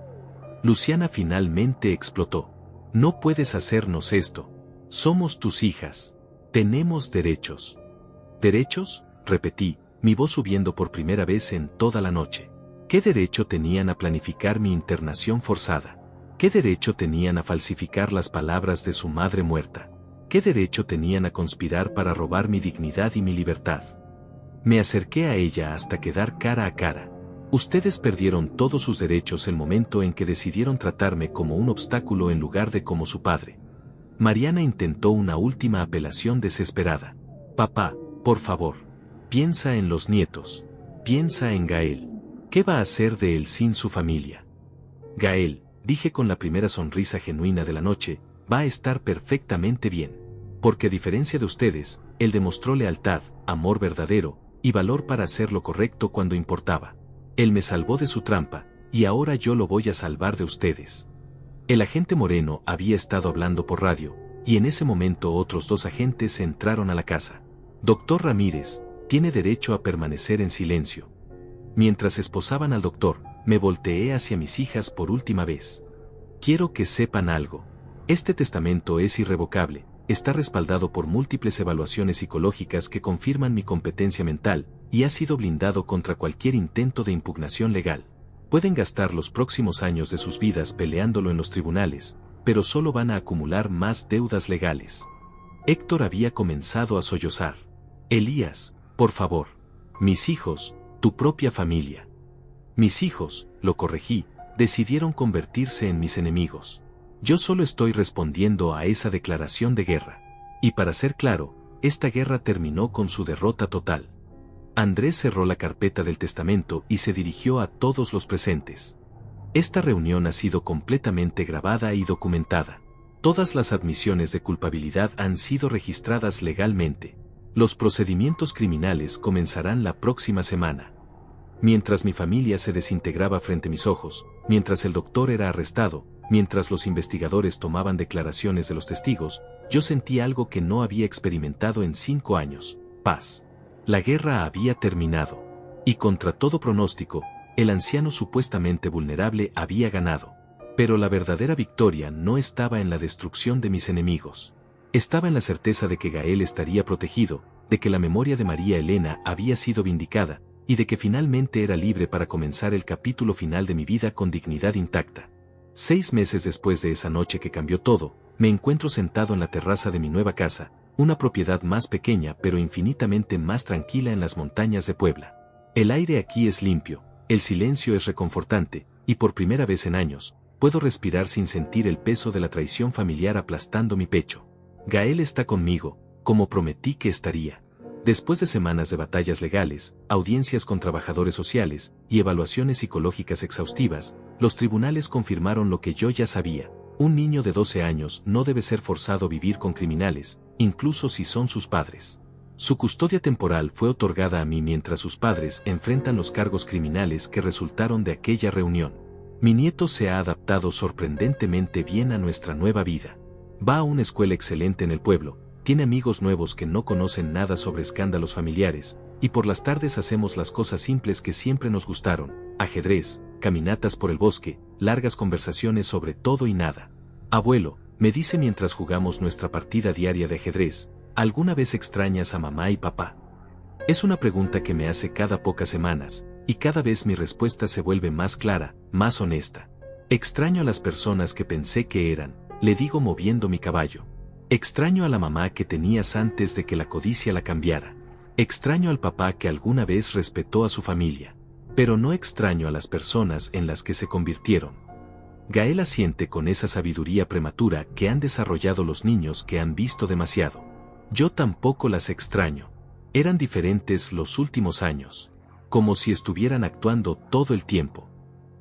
Luciana finalmente explotó. No puedes hacernos esto. Somos tus hijas. Tenemos derechos. ¿Derechos?, repetí, mi voz subiendo por primera vez en toda la noche. ¿Qué derecho tenían a planificar mi internación forzada? ¿Qué derecho tenían a falsificar las palabras de su madre muerta? ¿Qué derecho tenían a conspirar para robar mi dignidad y mi libertad? Me acerqué a ella hasta quedar cara a cara. Ustedes perdieron todos sus derechos el momento en que decidieron tratarme como un obstáculo en lugar de como su padre. Mariana intentó una última apelación desesperada. Papá, por favor, piensa en los nietos. Piensa en Gael. ¿Qué va a hacer de él sin su familia? Gael, dije con la primera sonrisa genuina de la noche, va a estar perfectamente bien. Porque a diferencia de ustedes, él demostró lealtad, amor verdadero y valor para hacer lo correcto cuando importaba. Él me salvó de su trampa, y ahora yo lo voy a salvar de ustedes. El agente Moreno había estado hablando por radio, y en ese momento otros 2 agentes entraron a la casa. Doctor Ramírez, tiene derecho a permanecer en silencio. Mientras esposaban al doctor, me volteé hacia mis hijas por última vez. Quiero que sepan algo. Este testamento es irrevocable, está respaldado por múltiples evaluaciones psicológicas que confirman mi competencia mental, y ha sido blindado contra cualquier intento de impugnación legal. Pueden gastar los próximos años de sus vidas peleándolo en los tribunales, pero solo van a acumular más deudas legales. Héctor había comenzado a sollozar. Elías, por favor. Mis hijos, tu propia familia. Mis hijos, lo corregí, decidieron convertirse en mis enemigos. Yo solo estoy respondiendo a esa declaración de guerra. Y para ser claro, esta guerra terminó con su derrota total. Andrés cerró la carpeta del testamento y se dirigió a todos los presentes. Esta reunión ha sido completamente grabada y documentada. Todas las admisiones de culpabilidad han sido registradas legalmente. Los procedimientos criminales comenzarán la próxima semana. Mientras mi familia se desintegraba frente a mis ojos, mientras el doctor era arrestado, mientras los investigadores tomaban declaraciones de los testigos, yo sentí algo que no había experimentado en 5 años: paz. La guerra había terminado. Y contra todo pronóstico, el anciano supuestamente vulnerable había ganado. Pero la verdadera victoria no estaba en la destrucción de mis enemigos. Estaba en la certeza de que Gael estaría protegido, de que la memoria de María Elena había sido vindicada, y de que finalmente era libre para comenzar el capítulo final de mi vida con dignidad intacta. 6 meses después de esa noche que cambió todo, me encuentro sentado en la terraza de mi nueva casa, una propiedad más pequeña pero infinitamente más tranquila en las montañas de Puebla. El aire aquí es limpio, el silencio es reconfortante, y por primera vez en años, puedo respirar sin sentir el peso de la traición familiar aplastando mi pecho. Gael está conmigo, como prometí que estaría. Después de semanas de batallas legales, audiencias con trabajadores sociales y evaluaciones psicológicas exhaustivas, los tribunales confirmaron lo que yo ya sabía: un niño de 12 años no debe ser forzado a vivir con criminales, incluso si son sus padres. Su custodia temporal fue otorgada a mí mientras sus padres enfrentan los cargos criminales que resultaron de aquella reunión. Mi nieto se ha adaptado sorprendentemente bien a nuestra nueva vida. Va a una escuela excelente en el pueblo, tiene amigos nuevos que no conocen nada sobre escándalos familiares, y por las tardes hacemos las cosas simples que siempre nos gustaron: ajedrez, caminatas por el bosque, largas conversaciones sobre todo y nada. Abuelo, me dice mientras jugamos nuestra partida diaria de ajedrez, ¿alguna vez extrañas a mamá y papá? Es una pregunta que me hace cada pocas semanas, y cada vez mi respuesta se vuelve más clara, más honesta. Extraño a las personas que pensé que eran, le digo moviendo mi caballo. Extraño a la mamá que tenías antes de que la codicia la cambiara. Extraño al papá que alguna vez respetó a su familia. Pero no extraño a las personas en las que se convirtieron. Gael asiente con esa sabiduría prematura que han desarrollado los niños que han visto demasiado. Yo tampoco las extraño. Eran diferentes los últimos años. Como si estuvieran actuando todo el tiempo.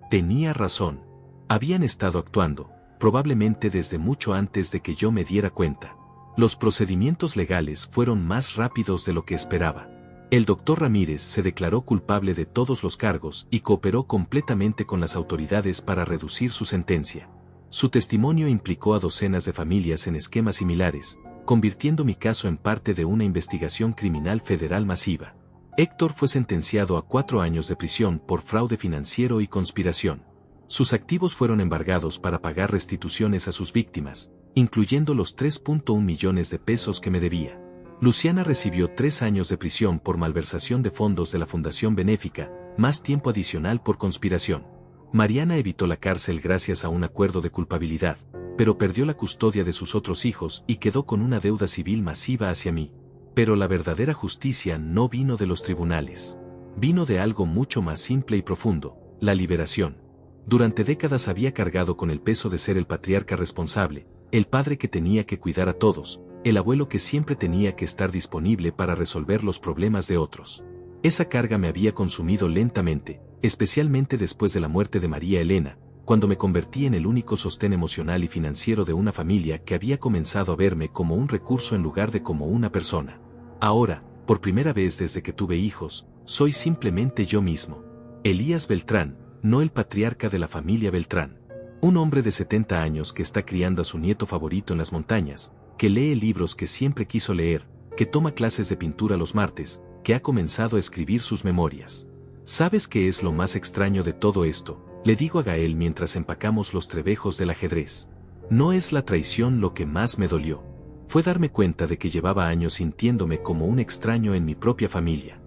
Tenía razón. Habían estado actuando, probablemente desde mucho antes de que yo me diera cuenta. Los procedimientos legales fueron más rápidos de lo que esperaba. El doctor Ramírez se declaró culpable de todos los cargos y cooperó completamente con las autoridades para reducir su sentencia. Su testimonio implicó a docenas de familias en esquemas similares, convirtiendo mi caso en parte de una investigación criminal federal masiva. Héctor fue sentenciado a 4 años de prisión por fraude financiero y conspiración. Sus activos fueron embargados para pagar restituciones a sus víctimas, incluyendo los 3.1 millones de pesos que me debía. Luciana recibió 3 años de prisión por malversación de fondos de la Fundación Benéfica, más tiempo adicional por conspiración. Mariana evitó la cárcel gracias a un acuerdo de culpabilidad, pero perdió la custodia de sus otros hijos y quedó con una deuda civil masiva hacia mí. Pero la verdadera justicia no vino de los tribunales. Vino de algo mucho más simple y profundo: la liberación. Durante décadas había cargado con el peso de ser el patriarca responsable, el padre que tenía que cuidar a todos, el abuelo que siempre tenía que estar disponible para resolver los problemas de otros. Esa carga me había consumido lentamente, especialmente después de la muerte de María Elena, cuando me convertí en el único sostén emocional y financiero de una familia que había comenzado a verme como un recurso en lugar de como una persona. Ahora, por primera vez desde que tuve hijos, soy simplemente yo mismo. Elías Beltrán, no el patriarca de la familia Beltrán. Un hombre de 70 años que está criando a su nieto favorito en las montañas, que lee libros que siempre quiso leer, que toma clases de pintura los martes, que ha comenzado a escribir sus memorias. ¿Sabes qué es lo más extraño de todo esto?, le digo a Gael mientras empacamos los trebejos del ajedrez. No es la traición lo que más me dolió. Fue darme cuenta de que llevaba años sintiéndome como un extraño en mi propia familia.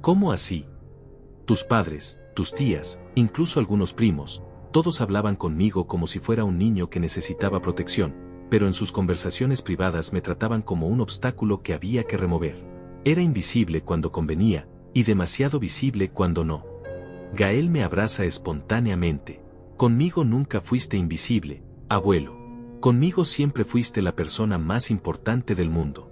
¿Cómo así? Tus padres, tus tías, incluso algunos primos, todos hablaban conmigo como si fuera un niño que necesitaba protección, pero en sus conversaciones privadas me trataban como un obstáculo que había que remover. Era invisible cuando convenía, y demasiado visible cuando no. Gael me abraza espontáneamente. Conmigo nunca fuiste invisible, abuelo. Conmigo siempre fuiste la persona más importante del mundo.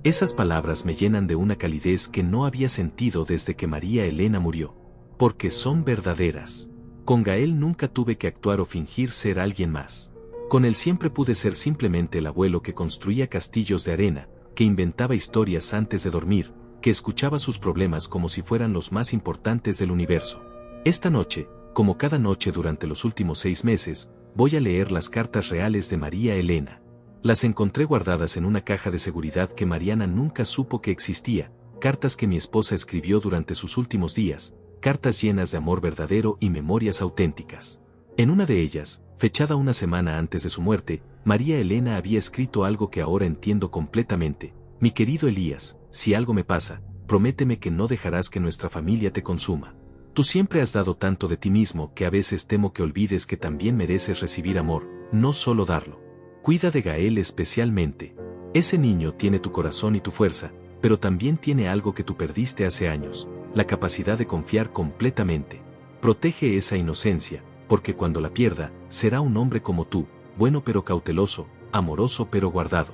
Esas palabras me llenan de una calidez que no había sentido desde que María Elena murió. Porque son verdaderas. Con Gael nunca tuve que actuar o fingir ser alguien más. Con él siempre pude ser simplemente el abuelo que construía castillos de arena, que inventaba historias antes de dormir, que escuchaba sus problemas como si fueran los más importantes del universo. Esta noche, como cada noche durante los últimos 6 meses, voy a leer las cartas reales de María Elena. Las encontré guardadas en una caja de seguridad que Mariana nunca supo que existía, cartas que mi esposa escribió durante sus últimos días, cartas llenas de amor verdadero y memorias auténticas. En una de ellas, fechada una semana antes de su muerte, María Elena había escrito algo que ahora entiendo completamente. Mi querido Elías, si algo me pasa, prométeme que no dejarás que nuestra familia te consuma. Tú siempre has dado tanto de ti mismo que a veces temo que olvides que también mereces recibir amor, no solo darlo. Cuida de Gael especialmente. Ese niño tiene tu corazón y tu fuerza, pero también tiene algo que tú perdiste hace años, la capacidad de confiar completamente. Protege esa inocencia, porque cuando la pierda, será un hombre como tú, bueno pero cauteloso, amoroso pero guardado.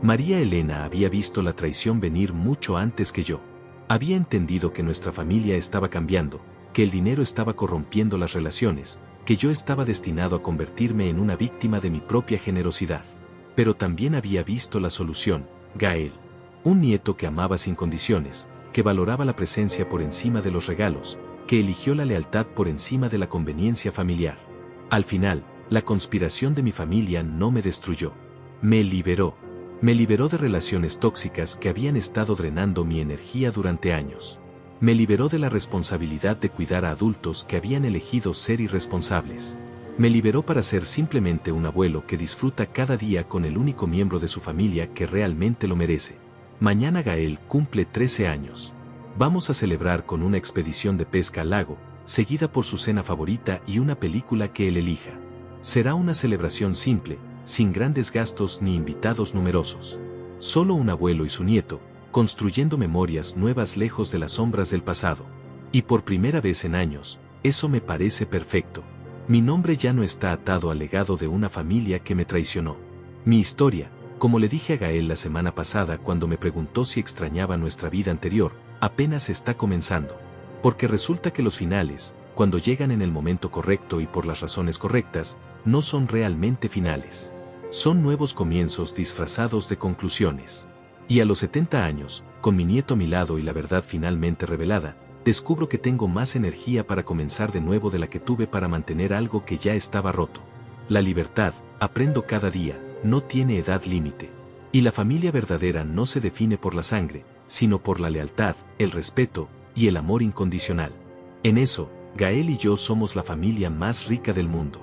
María Elena había visto la traición venir mucho antes que yo. Había entendido que nuestra familia estaba cambiando, que el dinero estaba corrompiendo las relaciones, que yo estaba destinado a convertirme en una víctima de mi propia generosidad. Pero también había visto la solución, Gael. Un nieto que amaba sin condiciones, que valoraba la presencia por encima de los regalos, que eligió la lealtad por encima de la conveniencia familiar. Al final, la conspiración de mi familia no me destruyó. Me liberó. Me liberó de relaciones tóxicas que habían estado drenando mi energía durante años. Me liberó de la responsabilidad de cuidar a adultos que habían elegido ser irresponsables. Me liberó para ser simplemente un abuelo que disfruta cada día con el único miembro de su familia que realmente lo merece. Mañana Gael cumple 13 años. Vamos a celebrar con una expedición de pesca al lago, seguida por su cena favorita y una película que él elija. Será una celebración simple, sin grandes gastos ni invitados numerosos. Solo un abuelo y su nieto, construyendo memorias nuevas lejos de las sombras del pasado. Y por primera vez en años, eso me parece perfecto. Mi nombre ya no está atado al legado de una familia que me traicionó. Mi historia, como le dije a Gael la semana pasada cuando me preguntó si extrañaba nuestra vida anterior, apenas está comenzando. Porque resulta que los finales, cuando llegan en el momento correcto y por las razones correctas, no son realmente finales. Son nuevos comienzos disfrazados de conclusiones. Y a los 70 años, con mi nieto a mi lado y la verdad finalmente revelada, descubro que tengo más energía para comenzar de nuevo de la que tuve para mantener algo que ya estaba roto. La libertad, aprendo cada día, no tiene edad límite. Y la familia verdadera no se define por la sangre, sino por la lealtad, el respeto y el amor incondicional. En eso, Gael y yo somos la familia más rica del mundo.